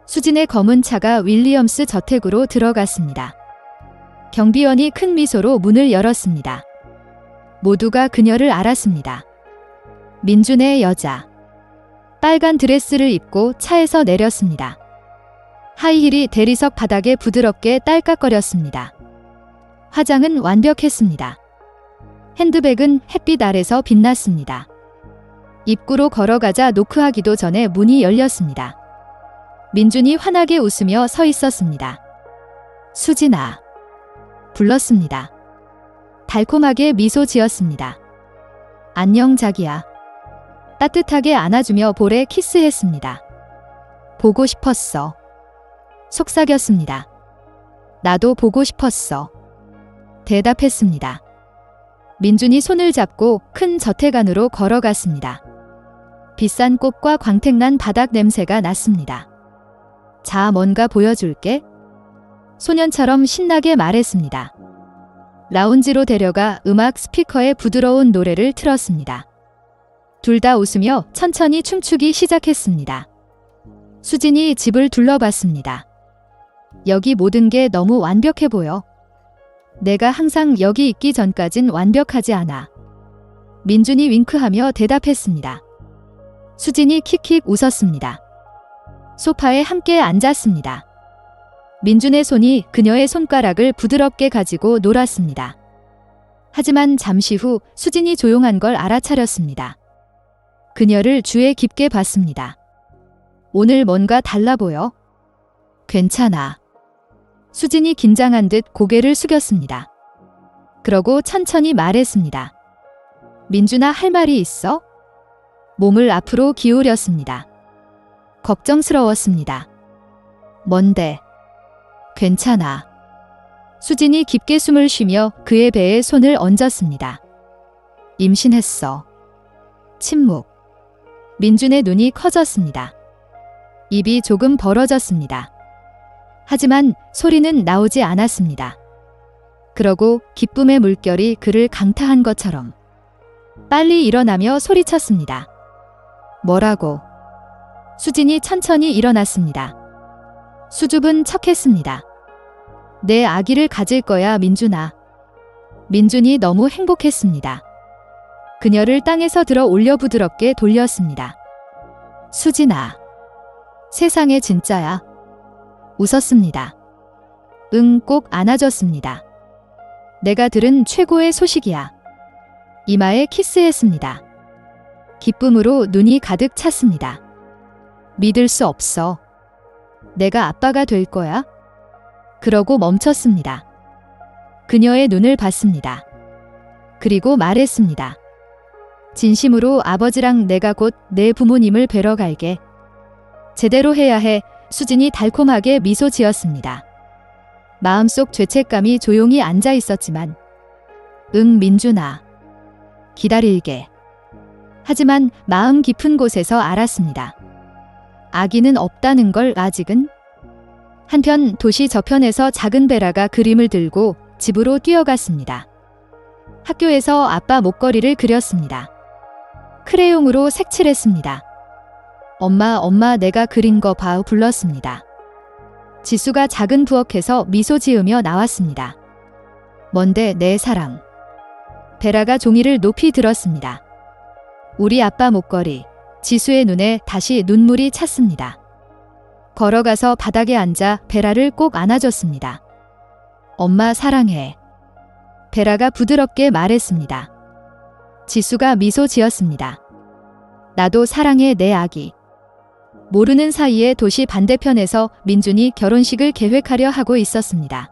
수진의 검은 차가 윌리엄스 저택으로 들어갔습니다. 경비원이 큰 미소로 문을 열었습니다. 모두가 그녀를 알았습니다. 민준의 여자. 빨간 드레스를 입고 차에서 내렸습니다. 하이힐이 대리석 바닥에 부드럽게 딸깍거렸습니다. 화장은 완벽했습니다. 핸드백은 햇빛 아래서 빛났습니다. 입구로 걸어가자 노크하기도 전에 문이 열렸습니다. 민준이 환하게 웃으며 서 있었습니다. 수진아. 불렀습니다. 달콤하게 미소 지었습니다. 안녕 자기야. 따뜻하게 안아주며 볼에 키스했습니다. 보고 싶었어. 속삭였습니다. 나도 보고 싶었어. 대답했습니다. 민준이 손을 잡고 큰 저택 안으로 걸어갔습니다. 비싼 꽃과 광택난 바닥 냄새가 났습니다. 자, 뭔가 보여줄게. 소년처럼 신나게 말했습니다. 라운지로 데려가 음악 스피커에 부드러운 노래를 틀었습니다. 둘 다 웃으며 천천히 춤추기 시작했습니다. 수진이 집을 둘러봤습니다. 여기 모든 게 너무 완벽해 보여. 내가 항상 여기 있기 전까진 완벽하지 않아. 민준이 윙크하며 대답했습니다. 수진이 킥킥 웃었습니다. 소파에 함께 앉았습니다. 민준의 손이 그녀의 손가락을 부드럽게 가지고 놀았습니다. 하지만 잠시 후 수진이 조용한 걸 알아차렸습니다. 그녀를 주에 깊게 봤습니다. 오늘 뭔가 달라 보여. 괜찮아. 수진이 긴장한 듯 고개를 숙였습니다. 그러고 천천히 말했습니다. 민준아, 할 말이 있어? 몸을 앞으로 기울였습니다. 걱정스러웠습니다. 뭔데? 괜찮아. 수진이 깊게 숨을 쉬며 그의 배에 손을 얹었습니다. 임신했어. 침묵. 민준의 눈이 커졌습니다. 입이 조금 벌어졌습니다. 하지만 소리는 나오지 않았습니다. 그러고 기쁨의 물결이 그를 강타한 것처럼 빨리 일어나며 소리쳤습니다. 뭐라고? 수진이 천천히 일어났습니다. 수줍은 척했습니다. 내 아기를 가질 거야, 민준아. 민준이 너무 행복했습니다. 그녀를 땅에서 들어 올려 부드럽게 돌렸습니다. 수진아. 세상에 진짜야. 웃었습니다. 응, 꼭 안아줬습니다. 내가 들은 최고의 소식이야. 이마에 키스했습니다. 기쁨으로 눈이 가득 찼습니다. 믿을 수 없어. 내가 아빠가 될 거야? 그러고 멈췄습니다. 그녀의 눈을 봤습니다. 그리고 말했습니다. 진심으로 아버지랑 내가 곧 내 부모님을 뵈러 갈게. 제대로 해야 해. 수진이 달콤하게 미소 지었습니다. 마음속 죄책감이 조용히 앉아 있었지만 응, 민준아. 기다릴게. 하지만 마음 깊은 곳에서 알았습니다. 아기는 없다는 걸 아직은. 한편 도시 저편에서 작은 베라가 그림을 들고 집으로 뛰어갔습니다. 학교에서 아빠 목걸이를 그렸습니다. 크레용으로 색칠했습니다. 엄마 내가 그린 거 봐 불렀습니다. 지수가 작은 부엌에서 미소 지으며 나왔습니다. 뭔데 내 사랑. 베라가 종이를 높이 들었습니다. 우리 아빠 목걸이. 지수의 눈에 다시 눈물이 찼습니다. 걸어가서 바닥에 앉아 베라를 꼭 안아줬습니다. 엄마 사랑해. 베라가 부드럽게 말했습니다. 지수가 미소 지었습니다. 나도 사랑해 내 아기. 모르는 사이에 도시 반대편에서 민준이 결혼식을 계획하려 하고 있었습니다.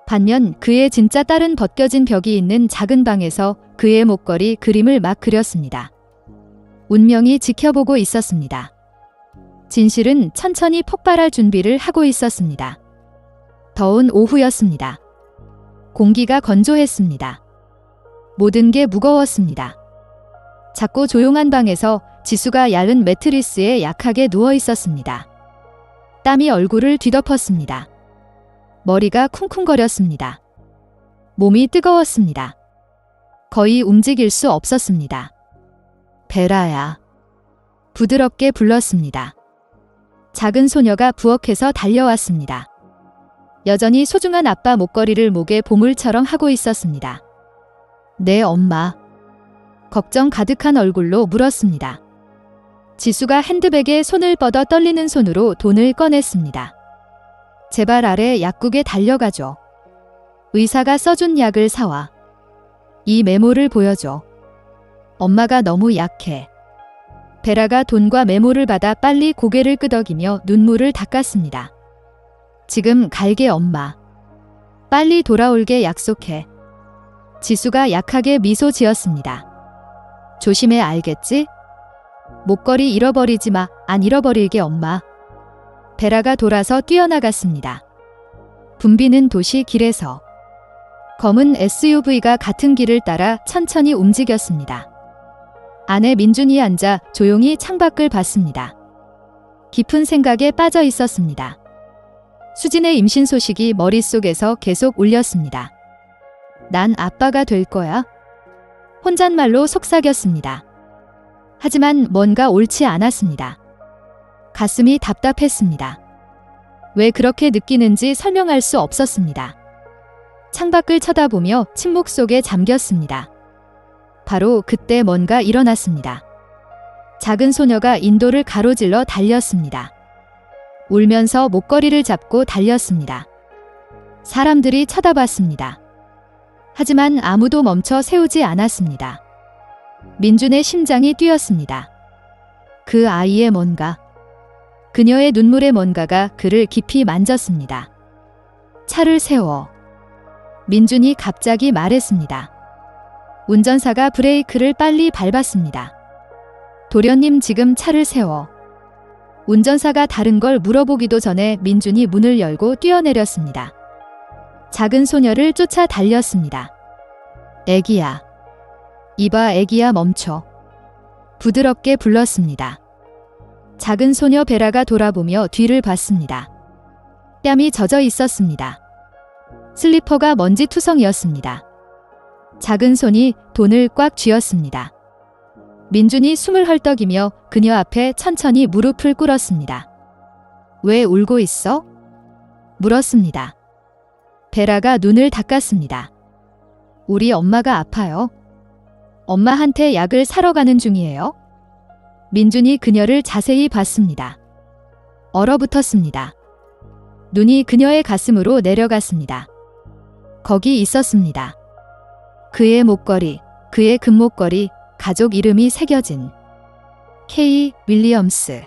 반면 그의 진짜 딸은 벗겨진 벽이 있는 작은 방에서 그의 목걸이 그림을 막 그렸습니다. 운명이 지켜보고 있었습니다. 진실은 천천히 폭발할 준비를 하고 있었습니다. 더운 오후였습니다. 공기가 건조했습니다. 모든 게 무거웠습니다. 작고 조용한 방에서 지수가 얇은 매트리스에 약하게 누워 있었습니다. 땀이 얼굴을 뒤덮었습니다. 머리가 쿵쿵거렸습니다. 몸이 뜨거웠습니다. 거의 움직일 수 없었습니다. 베라야. 부드럽게 불렀습니다. 작은 소녀가 부엌에서 달려왔습니다. 여전히 소중한 아빠 목걸이를 목에 보물처럼 하고 있었습니다. 네, 엄마. 걱정 가득한 얼굴로 물었습니다. 지수가 핸드백에 손을 뻗어 떨리는 손으로 돈을 꺼냈습니다. 제발 아래 약국에 달려가죠. 의사가 써준 약을 사와. 이 메모를 보여줘. 엄마가 너무 약해. 베라가 돈과 메모를 받아 빨리 고개를 끄덕이며 눈물을 닦았습니다. 지금 갈게 엄마. 빨리 돌아올게 약속해. 지수가 약하게 미소 지었습니다. 조심해 알겠지? 목걸이 잃어버리지 마. 안 잃어버릴게 엄마. 베라가 돌아서 뛰어나갔습니다. 붐비는 도시 길에서 검은 SUV가 같은 길을 따라 천천히 움직였습니다. 안에 민준이 앉아 조용히 창밖을 봤습니다. 깊은 생각에 빠져 있었습니다. 수진의 임신 소식이 머릿속에서 계속 울렸습니다. 난 아빠가 될 거야. 혼잣말로 속삭였습니다. 하지만 뭔가 옳지 않았습니다. 가슴이 답답했습니다. 왜 그렇게 느끼는지 설명할 수 없었습니다. 창밖을 쳐다보며 침묵 속에 잠겼습니다. 바로 그때 뭔가 일어났습니다. 작은 소녀가 인도를 가로질러 달렸습니다. 울면서 목걸이를 잡고 달렸습니다. 사람들이 쳐다봤습니다. 하지만 아무도 멈춰 세우지 않았습니다. 민준의 심장이 뛰었습니다. 그 아이의 뭔가, 그녀의 눈물의 뭔가가 그를 깊이 만졌습니다. 차를 세워. 민준이 갑자기 말했습니다. 운전사가 브레이크를 빨리 밟았습니다. 도련님 지금 차를 세워. 운전사가 다른 걸 물어보기도 전에 민준이 문을 열고 뛰어내렸습니다. 작은 소녀를 쫓아 달렸습니다. 애기야. 이봐 애기야 멈춰. 부드럽게 불렀습니다. 작은 소녀 베라가 돌아보며 뒤를 봤습니다. 뺨이 젖어 있었습니다. 슬리퍼가 먼지투성이었습니다. 작은 손이 돈을 꽉 쥐었습니다. 민준이 숨을 헐떡이며 그녀 앞에 천천히 무릎을 꿇었습니다. 왜 울고 있어? 물었습니다. 베라가 눈을 닦았습니다. 우리 엄마가 아파요. 엄마한테 약을 사러 가는 중이에요. 민준이 그녀를 자세히 봤습니다. 얼어붙었습니다. 눈이 그녀의 가슴으로 내려갔습니다. 거기 있었습니다. 그의 목걸이, 그의 금목걸이, 가족 이름이 새겨진 K. 윌리엄스.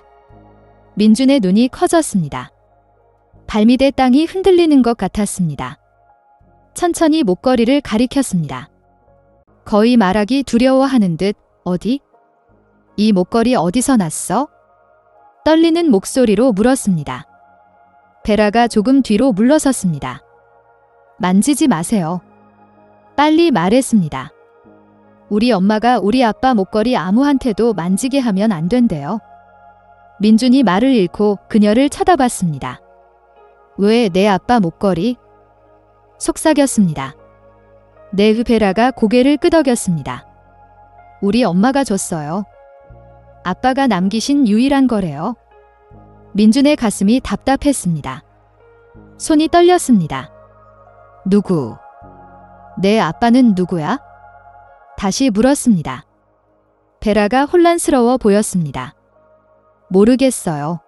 민준의 눈이 커졌습니다. 발밑의 땅이 흔들리는 것 같았습니다. 천천히 목걸이를 가리켰습니다. 거의 말하기 두려워하는 듯 어디? 이 목걸이 어디서 났어? 떨리는 목소리로 물었습니다. 베라가 조금 뒤로 물러섰습니다. 만지지 마세요. 빨리 말했습니다. 우리 엄마가 우리 아빠 목걸이 아무한테도 만지게 하면 안 된대요. 민준이 말을 잃고 그녀를 쳐다봤습니다. 왜 내 아빠 목걸이? 속삭였습니다. 네, 베라가 고개를 끄덕였습니다. 우리 엄마가 줬어요. 아빠가 남기신 유일한 거래요. 민준의 가슴이 답답했습니다. 손이 떨렸습니다. 누구? 내 아빠는 누구야? 다시 물었습니다. 베라가 혼란스러워 보였습니다. 모르겠어요.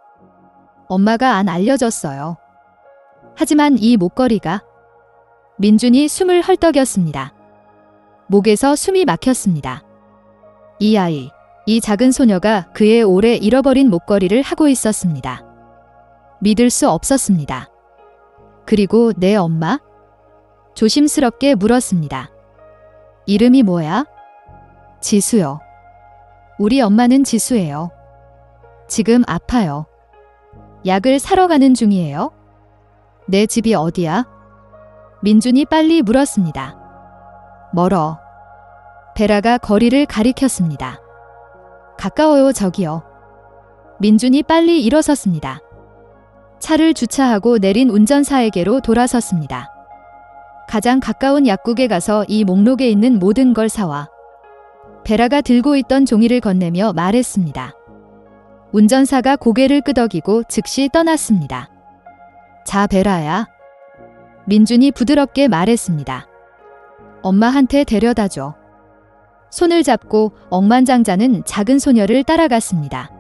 엄마가 안 알려줬어요. 하지만 이 목걸이가 민준이 숨을 헐떡였습니다. 목에서 숨이 막혔습니다. 이 아이, 이 작은 소녀가 그의 오래 잃어버린 목걸이를 하고 있었습니다. 믿을 수 없었습니다. 그리고 내 엄마? 조심스럽게 물었습니다. 이름이 뭐야? 지수요. 우리 엄마는 지수예요. 지금 아파요. 약을 사러 가는 중이에요. 내 집이 어디야? 민준이 빨리 물었습니다. 멀어. 베라가 거리를 가리켰습니다. 가까워요, 저기요. 민준이 빨리 일어섰습니다. 차를 주차하고 내린 운전사에게로 돌아섰습니다. 가장 가까운 약국에 가서 이 목록에 있는 모든 걸 사와. 베라가 들고 있던 종이를 건네며 말했습니다. 운전사가 고개를 끄덕이고 즉시 떠났습니다. 자, 베라야. 민준이 부드럽게 말했습니다. 엄마한테 데려다줘. 손을 잡고 억만장자는 작은 소녀를 따라갔습니다.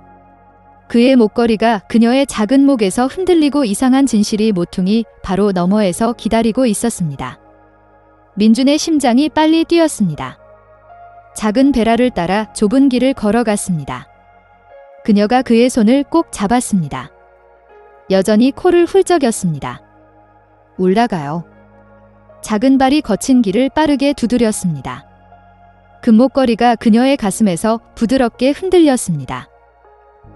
그의 목걸이가 그녀의 작은 목에서 흔들리고 이상한 진실이 모퉁이 바로 너머에서 기다리고 있었습니다. 민준의 심장이 빨리 뛰었습니다. 작은 베라를 따라 좁은 길을 걸어갔습니다. 그녀가 그의 손을 꼭 잡았습니다. 여전히 코를 훌쩍였습니다. 올라가요. 작은 발이 거친 길을 빠르게 두드렸습니다. 금목걸이가 그녀의 가슴에서 부드럽게 흔들렸습니다.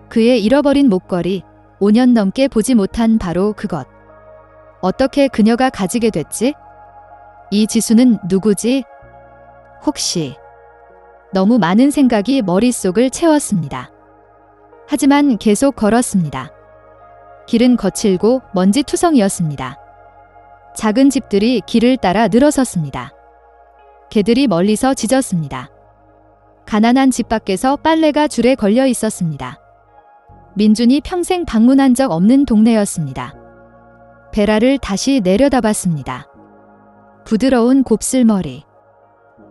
그의 잃어버린 목걸이, 5년 넘게 보지 못한 바로 그것. 어떻게 그녀가 가지게 됐지? 이 지수는 누구지? 혹시... 너무 많은 생각이 머릿속을 채웠습니다. 하지만 계속 걸었습니다. 길은 거칠고 먼지투성이었습니다. 작은 집들이 길을 따라 늘어섰습니다. 개들이 멀리서 짖었습니다. 가난한 집 밖에서 빨래가 줄에 걸려 있었습니다. 민준이 평생 방문한 적 없는 동네였습니다. 베라를 다시 내려다봤습니다. 부드러운 곱슬머리,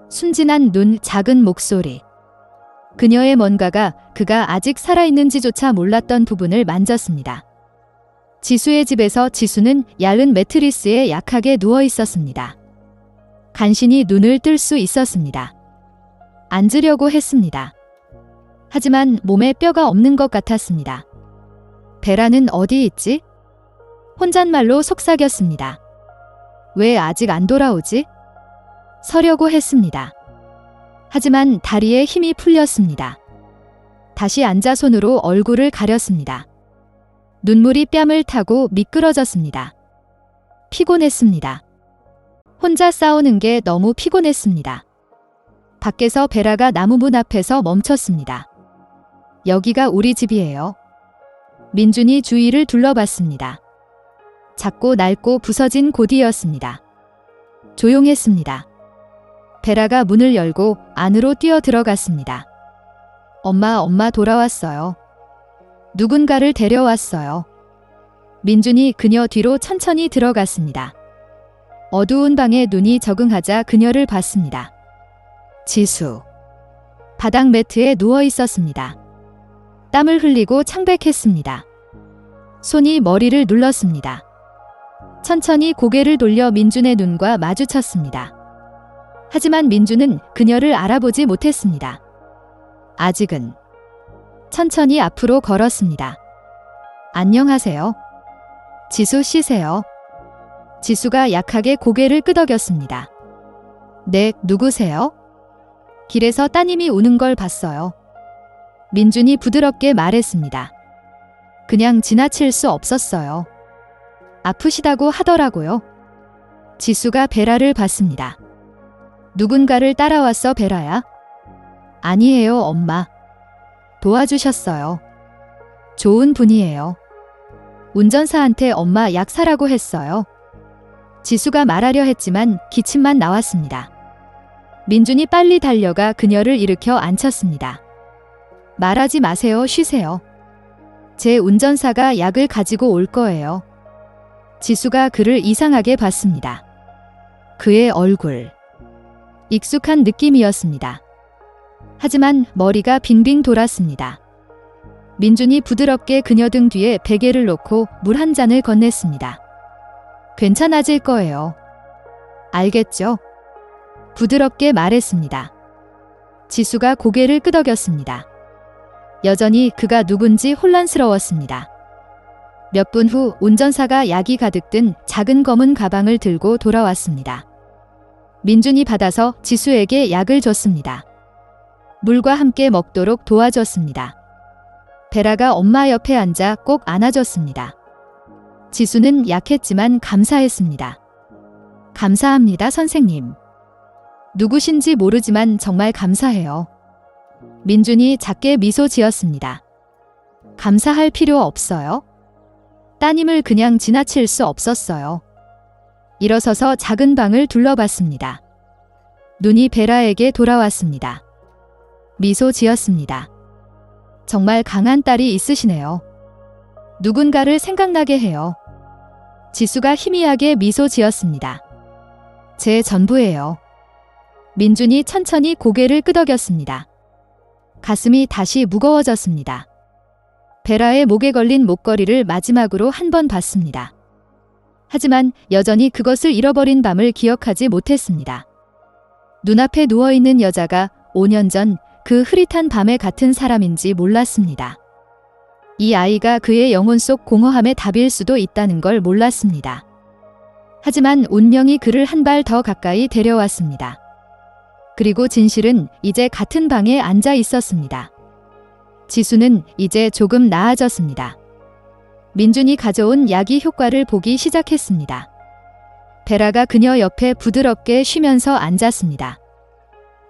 순진한 눈, 작은 목소리. 그녀의 뭔가가 그가 아직 살아있는지조차 몰랐던 부분을 만졌습니다. 지수의 집에서 지수는 얇은 매트리스에 약하게 누워 있었습니다. 간신히 눈을 뜰 수 있었습니다. 앉으려고 했습니다. 하지만 몸에 뼈가 없는 것 같았습니다. 베라는 어디 있지? 혼잣말로 속삭였습니다. 왜 아직 안 돌아오지? 서려고 했습니다. 하지만 다리에 힘이 풀렸습니다. 다시 앉아 손으로 얼굴을 가렸습니다. 눈물이 뺨을 타고 미끄러졌습니다. 피곤했습니다. 혼자 싸우는 게 너무 피곤했습니다. 밖에서 베라가 나무문 앞에서 멈췄습니다. 여기가 우리 집이에요. 민준이 주위를 둘러봤습니다. 작고 낡고 부서진 곳이었습니다. 조용했습니다. 베라가 문을 열고 안으로 뛰어 들어갔습니다. 엄마 돌아왔어요. 누군가를 데려왔어요. 민준이 그녀 뒤로 천천히 들어갔습니다. 어두운 방에 눈이 적응하자 그녀를 봤습니다. 지수. 바닥 매트에 누워 있었습니다. 땀을 흘리고 창백했습니다. 손이 머리를 눌렀습니다. 천천히 고개를 돌려 민준의 눈과 마주쳤습니다. 하지만 민준은 그녀를 알아보지 못했습니다. 아직은. 천천히 앞으로 걸었습니다. 안녕하세요. 지수 씨세요? 지수가 약하게 고개를 끄덕였습니다. 네, 누구세요? 길에서 따님이 우는 걸 봤어요. 민준이 부드럽게 말했습니다. 그냥 지나칠 수 없었어요. 아프시다고 하더라고요. 지수가 베라를 봤습니다. 누군가를 따라왔어, 베라야? 아니에요, 엄마. 도와주셨어요. 좋은 분이에요. 운전사한테 엄마 약 사라고 했어요. 지수가 말하려 했지만 기침만 나왔습니다. 민준이 빨리 달려가 그녀를 일으켜 앉혔습니다. 말하지 마세요, 쉬세요. 제 운전사가 약을 가지고 올 거예요. 지수가 그를 이상하게 봤습니다. 그의 얼굴. 익숙한 느낌이었습니다. 하지만 머리가 빙빙 돌았습니다. 민준이 부드럽게 그녀 등 뒤에 베개를 놓고 물 한 잔을 건넸습니다. 괜찮아질 거예요. 알겠죠? 부드럽게 말했습니다. 지수가 고개를 끄덕였습니다. 여전히 그가 누군지 혼란스러웠습니다. 몇 분 후 운전사가 약이 가득 든 작은 검은 가방을 들고 돌아왔습니다. 민준이 받아서 지수에게 약을 줬습니다. 물과 함께 먹도록 도와줬습니다. 베라가 엄마 옆에 앉아 꼭 안아줬습니다. 지수는 약했지만 감사했습니다. 감사합니다, 선생님. 누구신지 모르지만 정말 감사해요. 민준이 작게 미소 지었습니다. 감사할 필요 없어요. 따님을 그냥 지나칠 수 없었어요. 일어서서 작은 방을 둘러봤습니다. 눈이 베라에게 돌아왔습니다. 미소 지었습니다. 정말 강한 딸이 있으시네요. 누군가를 생각나게 해요. 지수가 희미하게 미소 지었습니다. 제 전부예요. 민준이 천천히 고개를 끄덕였습니다. 가슴이 다시 무거워졌습니다. 베라의 목에 걸린 목걸이를 마지막으로 한 번 봤습니다. 하지만 여전히 그것을 잃어버린 밤을 기억하지 못했습니다. 눈앞에 누워있는 여자가 5년 전 그 흐릿한 밤에 같은 사람인지 몰랐습니다. 이 아이가 그의 영혼 속 공허함의 답일 수도 있다는 걸 몰랐습니다. 하지만 운명이 그를 한 발 더 가까이 데려왔습니다. 그리고 진실은 이제 같은 방에 앉아 있었습니다. 지수는 이제 조금 나아졌습니다. 민준이 가져온 약이 효과를 보기 시작했습니다. 베라가 그녀 옆에 부드럽게 쉬면서 앉았습니다.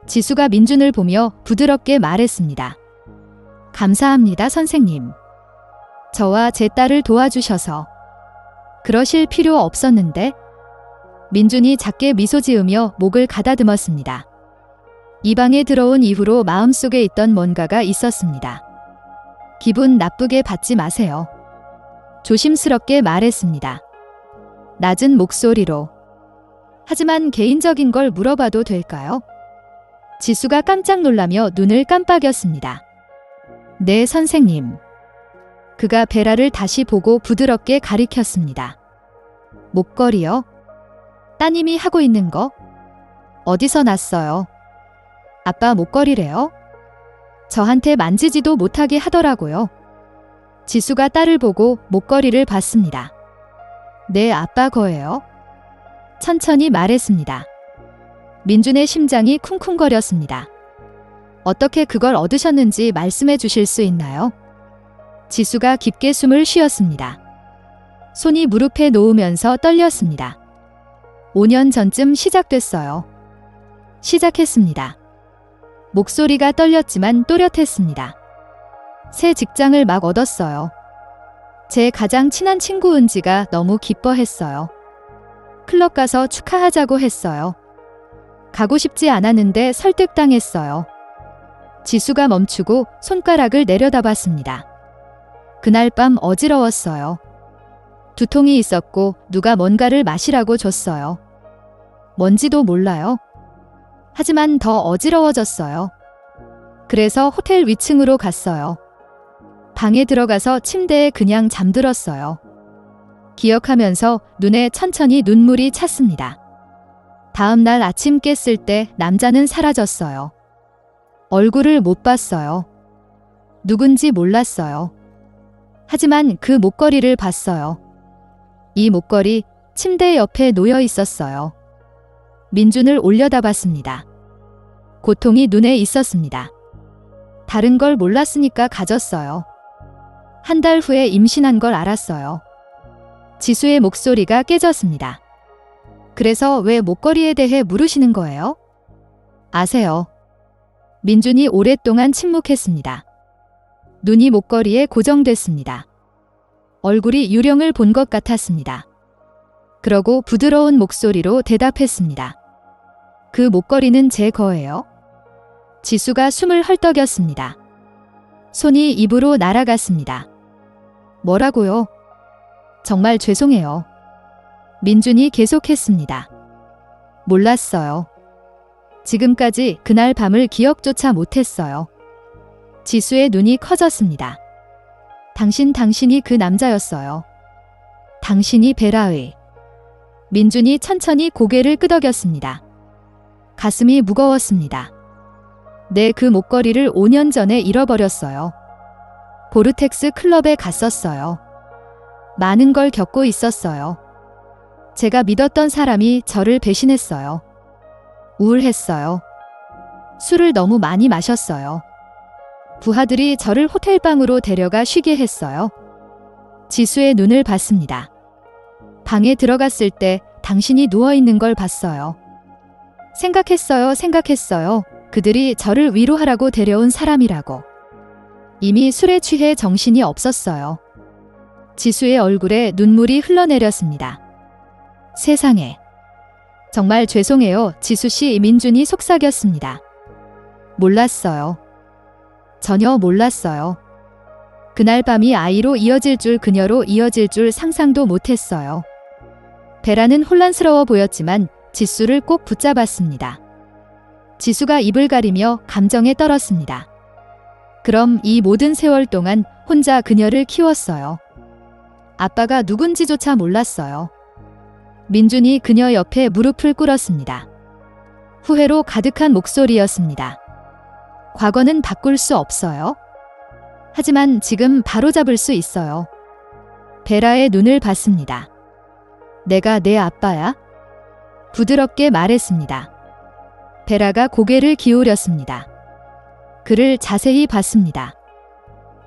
지수가 민준을 보며 부드럽게 말했습니다. 감사합니다, 선생님. 저와 제 딸을 도와주셔서. 그러실 필요 없었는데. 민준이 작게 미소 지으며 목을 가다듬었습니다. 이 방에 들어온 이후로 마음속에 있던 뭔가가 있었습니다. 기분 나쁘게 받지 마세요. 조심스럽게 말했습니다. 낮은 목소리로. 하지만 개인적인 걸 물어봐도 될까요? 지수가 깜짝 놀라며 눈을 깜빡였습니다. 네, 선생님. 그가 베라를 다시 보고 부드럽게 가리켰습니다. 목걸이요? 따님이 하고 있는 거? 어디서 났어요? 아빠 목걸이래요? 저한테 만지지도 못하게 하더라고요. 지수가 딸을 보고 목걸이를 봤습니다. 네, 아빠 거예요. 천천히 말했습니다. 민준의 심장이 쿵쿵거렸습니다. 어떻게 그걸 얻으셨는지 말씀해 주실 수 있나요? 지수가 깊게 숨을 쉬었습니다. 손이 무릎에 놓으면서 떨렸습니다. 5년 전쯤 시작됐어요. 시작했습니다. 목소리가 떨렸지만 또렷했습니다. 새 직장을 막 얻었어요. 제 가장 친한 친구 은지가 너무 기뻐했어요. 클럽 가서 축하하자고 했어요. 가고 싶지 않았는데 설득당했어요. 지수가 멈추고 손가락을 내려다봤습니다. 그날 밤 어지러웠어요. 두통이 있었고 누가 뭔가를 마시라고 줬어요. 뭔지도 몰라요. 하지만 더 어지러워졌어요. 그래서 호텔 위층으로 갔어요. 방에 들어가서 침대에 그냥 잠들었어요. 기억하면서 눈에 천천히 눈물이 찼습니다. 다음 날 아침 깼을 때 남자는 사라졌어요. 얼굴을 못 봤어요. 누군지 몰랐어요. 하지만 그 목걸이를 봤어요. 이 목걸이 침대 옆에 놓여 있었어요. 민준을 올려다봤습니다. 고통이 눈에 있었습니다. 다른 걸 몰랐으니까 가졌어요. 한 달 후에 임신한 걸 알았어요. 지수의 목소리가 깨졌습니다. 그래서 왜 목걸이에 대해 물으시는 거예요? 아세요? 민준이 오랫동안 침묵했습니다. 눈이 목걸이에 고정됐습니다. 얼굴이 유령을 본 것 같았습니다. 그러고 부드러운 목소리로 대답했습니다. 그 목걸이는 제 거예요. 지수가 숨을 헐떡였습니다. 손이 입으로 날아갔습니다. 뭐라고요? 정말 죄송해요. 민준이 계속했습니다. 몰랐어요. 지금까지 그날 밤을 기억조차 못했어요. 지수의 눈이 커졌습니다. 당신이 그 남자였어요. 당신이 베라의. 민준이 천천히 고개를 끄덕였습니다. 가슴이 무거웠습니다. 내 그 목걸이를 5년 전에 잃어버렸어요. 보르텍스 클럽에 갔었어요. 많은 걸 겪고 있었어요. 제가 믿었던 사람이 저를 배신했어요. 우울했어요. 술을 너무 많이 마셨어요. 부하들이 저를 호텔방으로 데려가 쉬게 했어요. 지수의 눈을 봤습니다. 방에 들어갔을 때 당신이 누워있는 걸 봤어요. 생각했어요. 그들이 저를 위로하라고 데려온 사람이라고. 이미 술에 취해 정신이 없었어요. 지수의 얼굴에 눈물이 흘러내렸습니다. 세상에. 정말 죄송해요. 지수씨. 민준이 속삭였습니다. 몰랐어요. 전혀 몰랐어요. 그날 밤이 아이로 이어질 줄, 그녀로 이어질 줄 상상도 못했어요. 베라는 혼란스러워 보였지만 지수를 꼭 붙잡았습니다. 지수가 입을 가리며 감정에 떨었습니다. 그럼 이 모든 세월 동안 혼자 그녀를 키웠어요. 아빠가 누군지조차 몰랐어요. 민준이 그녀 옆에 무릎을 꿇었습니다. 후회로 가득한 목소리였습니다. 과거는 바꿀 수 없어요. 하지만 지금 바로잡을 수 있어요. 베라의 눈을 봤습니다. 내가 내 아빠야? 부드럽게 말했습니다. 베라가 고개를 기울였습니다. 그를 자세히 봤습니다.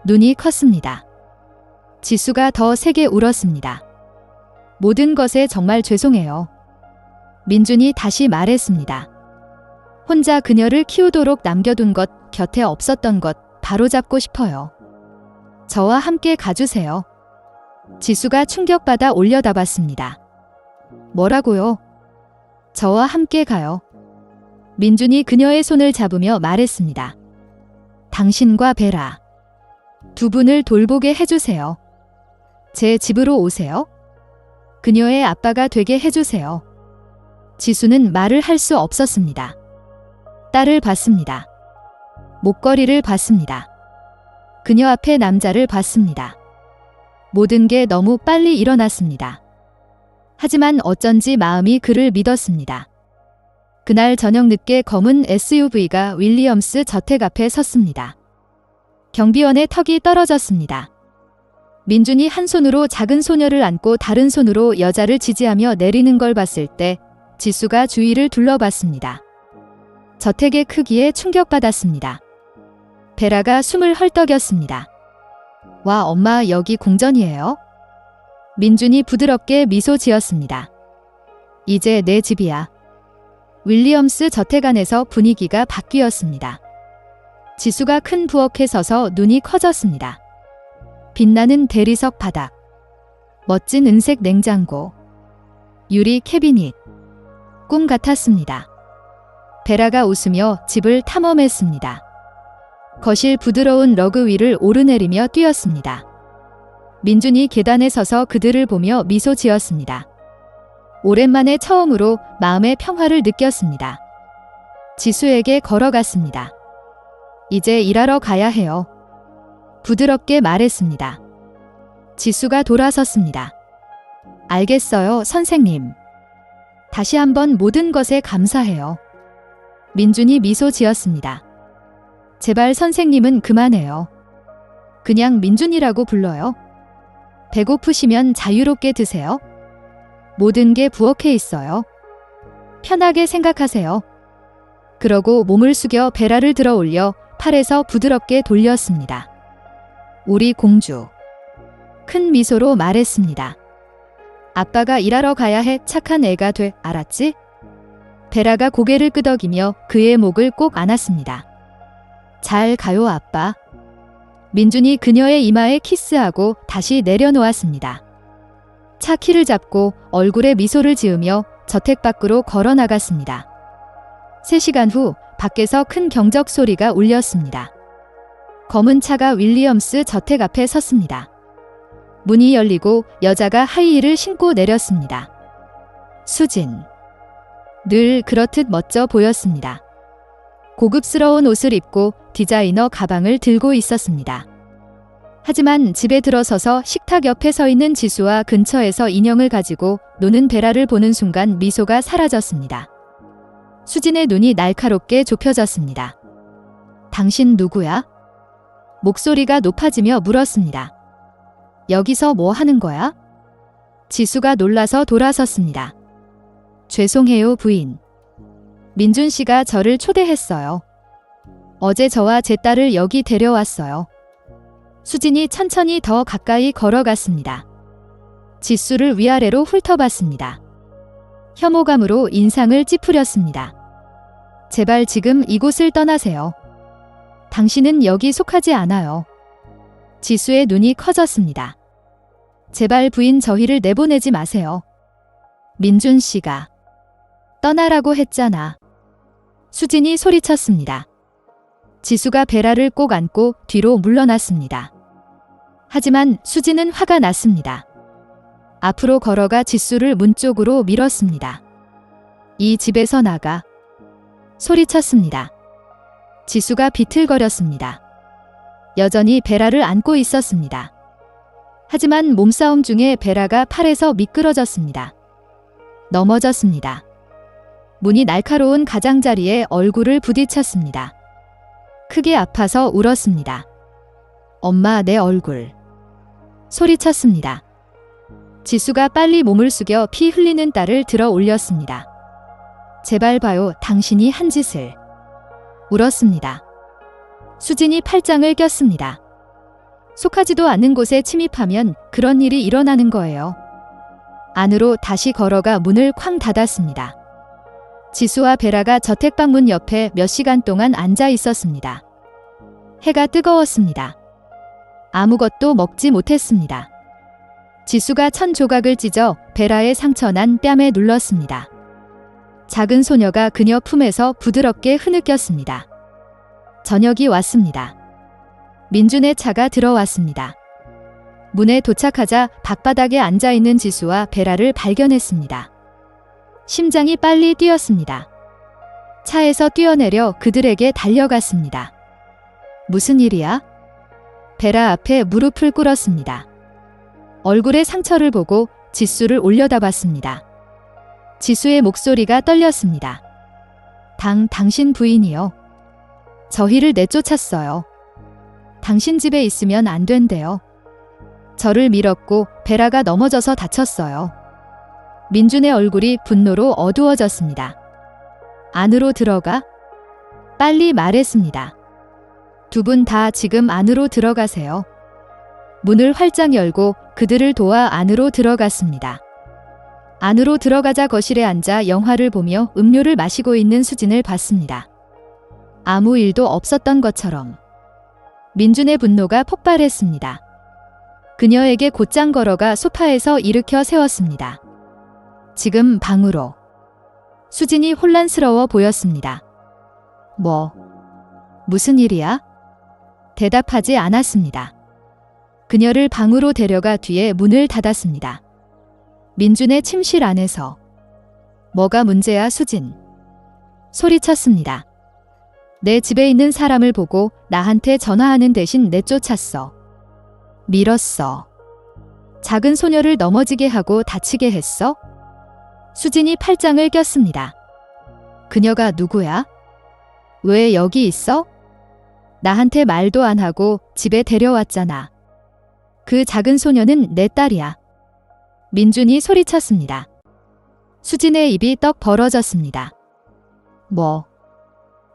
눈이 컸습니다. 지수가 더 세게 울었습니다. 모든 것에 정말 죄송해요. 민준이 다시 말했습니다. 혼자 그녀를 키우도록 남겨둔 것, 곁에 없었던 것, 바로잡고 싶어요. 저와 함께 가주세요. 지수가 충격받아 올려다봤습니다. 뭐라고요? 저와 함께 가요. 민준이 그녀의 손을 잡으며 말했습니다. 당신과 베라. 두 분을 돌보게 해주세요. 제 집으로 오세요. 그녀의 아빠가 되게 해주세요. 지수는 말을 할 수 없었습니다. 딸을 봤습니다. 목걸이를 봤습니다. 그녀 앞에 남자를 봤습니다. 모든 게 너무 빨리 일어났습니다. 하지만 어쩐지 마음이 그를 믿었습니다. 그날 저녁 늦게 검은 SUV가 윌리엄스 저택 앞에 섰습니다. 경비원의 턱이 떨어졌습니다. 민준이 한 손으로 작은 소녀를 안고 다른 손으로 여자를 지지하며 내리는 걸 봤을 때 지수가 주위를 둘러봤습니다. 저택의 크기에 충격받았습니다. 베라가 숨을 헐떡였습니다. 와, 엄마, 여기 궁전이에요? 민준이 부드럽게 미소 지었습니다. 이제 내 집이야. 윌리엄스 저택 안에서 분위기가 바뀌었습니다. 지수가 큰 부엌에 서서 눈이 커졌습니다. 빛나는 대리석 바닥, 멋진 은색 냉장고, 유리 캐비닛, 꿈 같았습니다. 베라가 웃으며 집을 탐험했습니다. 거실 부드러운 러그 위를 오르내리며 뛰었습니다. 민준이 계단에 서서 그들을 보며 미소 지었습니다. 오랜만에 처음으로 마음의 평화를 느꼈습니다. 지수에게 걸어갔습니다. 이제 일하러 가야 해요. 부드럽게 말했습니다. 지수가 돌아섰습니다. 알겠어요, 선생님. 다시 한번 모든 것에 감사해요. 민준이 미소 지었습니다. 제발 선생님은 그만해요. 그냥 민준이라고 불러요. 배고프시면 자유롭게 드세요. 모든 게 부엌에 있어요. 편하게 생각하세요. 그러고 몸을 숙여 베라를 들어 올려 팔에서 부드럽게 돌렸습니다. 우리 공주. 큰 미소로 말했습니다. 아빠가 일하러 가야 해. 착한 애가 돼. 알았지? 베라가 고개를 끄덕이며 그의 목을 꼭 안았습니다. 잘 가요, 아빠. 민준이 그녀의 이마에 키스하고 다시 내려놓았습니다. 차 키를 잡고 얼굴에 미소를 지으며 저택 밖으로 걸어 나갔습니다. 3시간 후 밖에서 큰 경적 소리가 울렸습니다. 검은 차가 윌리엄스 저택 앞에 섰습니다. 문이 열리고 여자가 하이힐을 신고 내렸습니다. 수진. 늘 그렇듯 멋져 보였습니다. 고급스러운 옷을 입고 디자이너 가방을 들고 있었습니다. 하지만 집에 들어서서 식탁 옆에 서 있는 지수와 근처에서 인형을 가지고 노는 베라를 보는 순간 미소가 사라졌습니다. 수진의 눈이 날카롭게 좁혀졌습니다. 당신 누구야? 목소리가 높아지며 물었습니다. 여기서 뭐 하는 거야? 지수가 놀라서 돌아섰습니다. 죄송해요, 부인. 민준 씨가 저를 초대했어요. 어제 저와 제 딸을 여기 데려왔어요. 수진이 천천히 더 가까이 걸어갔습니다. 지수를 위아래로 훑어봤습니다. 혐오감으로 인상을 찌푸렸습니다. 제발 지금 이곳을 떠나세요. 당신은 여기 속하지 않아요. 지수의 눈이 커졌습니다. 제발 부인 저희를 내보내지 마세요. 민준 씨가 떠나라고 했잖아. 수진이 소리쳤습니다. 지수가 베라를 꼭 안고 뒤로 물러났습니다. 하지만 수진은 화가 났습니다. 앞으로 걸어가 지수를 문 쪽으로 밀었습니다. 이 집에서 나가. 소리쳤습니다. 지수가 비틀거렸습니다. 여전히 베라를 안고 있었습니다. 하지만 몸싸움 중에 베라가 팔에서 미끄러졌습니다. 넘어졌습니다. 문이 날카로운 가장자리에 얼굴을 부딪혔습니다. 크게 아파서 울었습니다. 엄마, 내 얼굴. 소리쳤습니다. 지수가 빨리 몸을 숙여 피 흘리는 딸을 들어 올렸습니다. 제발 봐요, 당신이 한 짓을. 울었습니다. 수진이 팔짱을 꼈습니다. 속하지도 않는 곳에 침입하면 그런 일이 일어나는 거예요. 안으로 다시 걸어가 문을 쾅 닫았습니다. 지수와 베라가 저택방문 옆에 몇 시간 동안 앉아 있었습니다. 해가 뜨거웠습니다. 아무것도 먹지 못했습니다. 지수가 천 조각을 찢어 베라의 상처난 뺨에 눌렀습니다. 작은 소녀가 그녀 품에서 부드럽게 흐느꼈습니다. 저녁이 왔습니다. 민준의 차가 들어왔습니다. 문에 도착하자 밖바닥에 앉아있는 지수와 베라를 발견했습니다. 심장이 빨리 뛰었습니다. 차에서 뛰어내려 그들에게 달려갔습니다. 무슨 일이야? 베라 앞에 무릎을 꿇었습니다. 얼굴에 상처를 보고 지수를 올려다봤습니다. 지수의 목소리가 떨렸습니다. 당신 부인이요. 저희를 내쫓았어요. 당신 집에 있으면 안 된대요. 저를 밀었고 베라가 넘어져서 다쳤어요. 민준의 얼굴이 분노로 어두워졌습니다. 안으로 들어가? 빨리 말했습니다. 두 분 다 지금 안으로 들어가세요. 문을 활짝 열고 그들을 도와 안으로 들어갔습니다. 안으로 들어가자 거실에 앉아 영화를 보며 음료를 마시고 있는 수진을 봤습니다. 아무 일도 없었던 것처럼. 민준의 분노가 폭발했습니다. 그녀에게 곧장 걸어가 소파에서 일으켜 세웠습니다. 지금 방으로. 수진이 혼란스러워 보였습니다. 무슨 일이야? 대답하지 않았습니다. 그녀를 방으로 데려가 뒤에 문을 닫았습니다. 민준의 침실 안에서. 뭐가 문제야, 수진? 소리쳤습니다. 내 집에 있는 사람을 보고 나한테 전화하는 대신 내쫓았어. 밀었어. 작은 소녀를 넘어지게 하고 다치게 했어? 수진이 팔짱을 꼈습니다. 그녀가 누구야? 왜 여기 있어? 나한테 말도 안 하고 집에 데려왔잖아. 그 작은 소녀는 내 딸이야. 민준이 소리쳤습니다. 수진의 입이 떡 벌어졌습니다.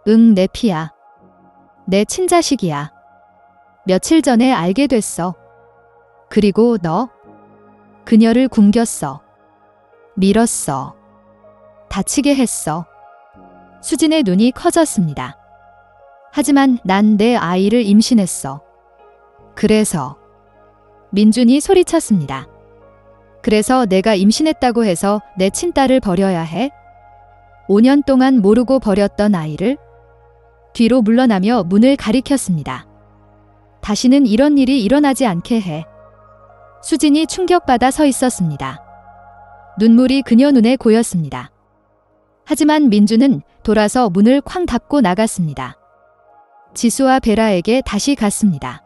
응, 내 피야. 내 친자식이야. 며칠 전에 알게 됐어. 그리고 너? 그녀를 굶겼어. 밀었어. 다치게 했어. 수진의 눈이 커졌습니다. 하지만 난 내 아이를 임신했어. 그래서. 민준이 소리쳤습니다. 그래서 내가 임신했다고 해서 내 친딸을 버려야 해? 5년 동안 모르고 버렸던 아이를? 뒤로 물러나며 문을 가리켰습니다. 다시는 이런 일이 일어나지 않게 해. 수진이 충격받아 서 있었습니다. 눈물이 그녀 눈에 고였습니다. 하지만 민준은 돌아서 문을 쾅 닫고 나갔습니다. 지수와 베라에게 다시 갔습니다.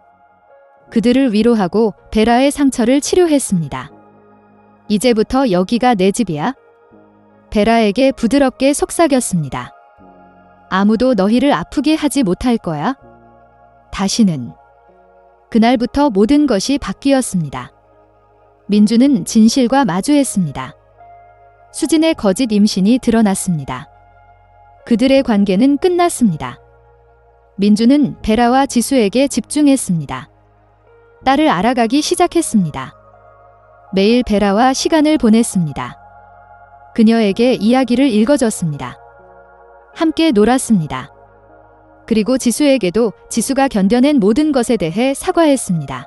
그들을 위로하고 베라의 상처를 치료했습니다. 이제부터 여기가 내 집이야. 베라에게 부드럽게 속삭였습니다. 아무도 너희를 아프게 하지 못할 거야. 다시는. 그날부터 모든 것이 바뀌었습니다. 민주는 진실과 마주했습니다. 수진의 거짓 임신이 드러났습니다. 그들의 관계는 끝났습니다. 민주는 베라와 지수에게 집중했습니다. 딸을 알아가기 시작했습니다. 매일 베라와 시간을 보냈습니다. 그녀에게 이야기를 읽어줬습니다. 함께 놀았습니다. 그리고 지수에게도 지수가 견뎌낸 모든 것에 대해 사과했습니다.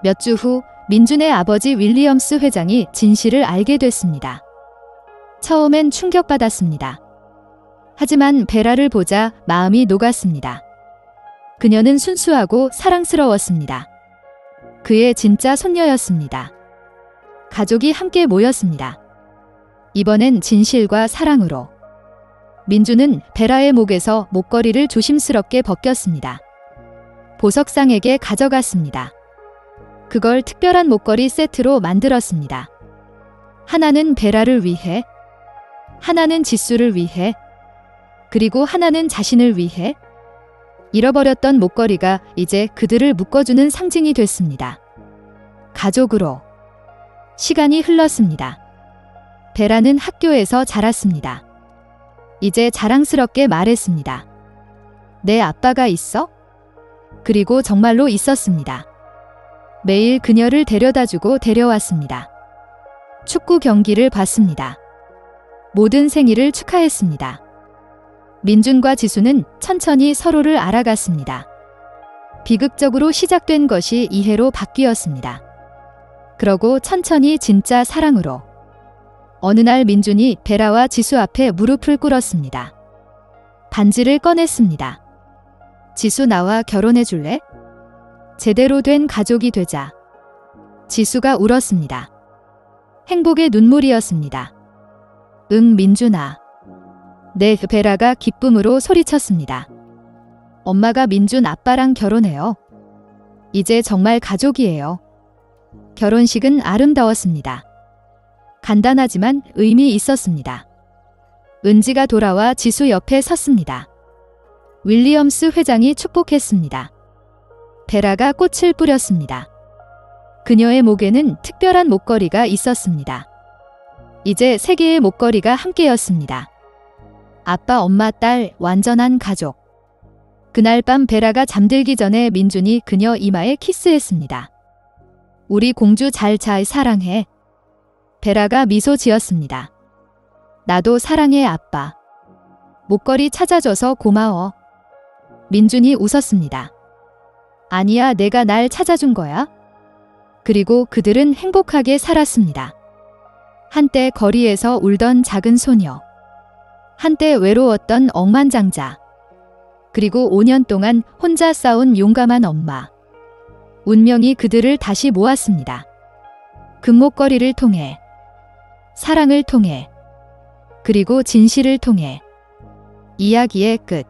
몇 주 후 민준의 아버지 윌리엄스 회장이 진실을 알게 됐습니다. 처음엔 충격받았습니다. 하지만 베라를 보자 마음이 녹았습니다. 그녀는 순수하고 사랑스러웠습니다. 그의 진짜 손녀였습니다. 가족이 함께 모였습니다. 이번엔 진실과 사랑으로. 민주는 베라의 목에서 목걸이를 조심스럽게 벗겼습니다. 보석상에게 가져갔습니다. 그걸 특별한 목걸이 세트로 만들었습니다. 하나는 베라를 위해, 하나는 지수를 위해, 그리고 하나는 자신을 위해. 잃어버렸던 목걸이가 이제 그들을 묶어주는 상징이 됐습니다. 가족으로. 시간이 흘렀습니다. 베라는 학교에서 자랐습니다. 이제 자랑스럽게 말했습니다. 내 아빠가 있어? 그리고 정말로 있었습니다. 매일 그녀를 데려다주고 데려왔습니다. 축구 경기를 봤습니다. 모든 생일을 축하했습니다. 민준과 지수는 천천히 서로를 알아갔습니다. 비극적으로 시작된 것이 이해로 바뀌었습니다. 그러고 천천히 진짜 사랑으로. 어느 날 민준이 베라와 지수 앞에 무릎을 꿇었습니다. 반지를 꺼냈습니다. 지수 나와 결혼해 줄래? 제대로 된 가족이 되자. 지수가 울었습니다. 행복의 눈물이었습니다. 응, 민준아. 네, 베라가 기쁨으로 소리쳤습니다. 엄마가 민준 아빠랑 결혼해요. 이제 정말 가족이에요. 결혼식은 아름다웠습니다. 간단하지만 의미 있었습니다. 은지가 돌아와 지수 옆에 섰습니다. 윌리엄스 회장이 축복했습니다. 베라가 꽃을 뿌렸습니다. 그녀의 목에는 특별한 목걸이가 있었습니다. 이제 세 개의 목걸이가 함께였습니다. 아빠, 엄마, 딸, 완전한 가족. 그날 밤 베라가 잠들기 전에 민준이 그녀 이마에 키스했습니다. 우리 공주 잘 사랑해. 베라가 미소 지었습니다. 나도 사랑해, 아빠. 목걸이 찾아줘서 고마워. 민준이 웃었습니다. 아니야, 내가 날 찾아준 거야. 그리고 그들은 행복하게 살았습니다. 한때 거리에서 울던 작은 소녀. 한때 외로웠던 억만장자. 그리고 5년 동안 혼자 싸운 용감한 엄마. 운명이 그들을 다시 모았습니다. 금목걸이를 통해, 사랑을 통해, 그리고 진실을 통해. 이야기의 끝.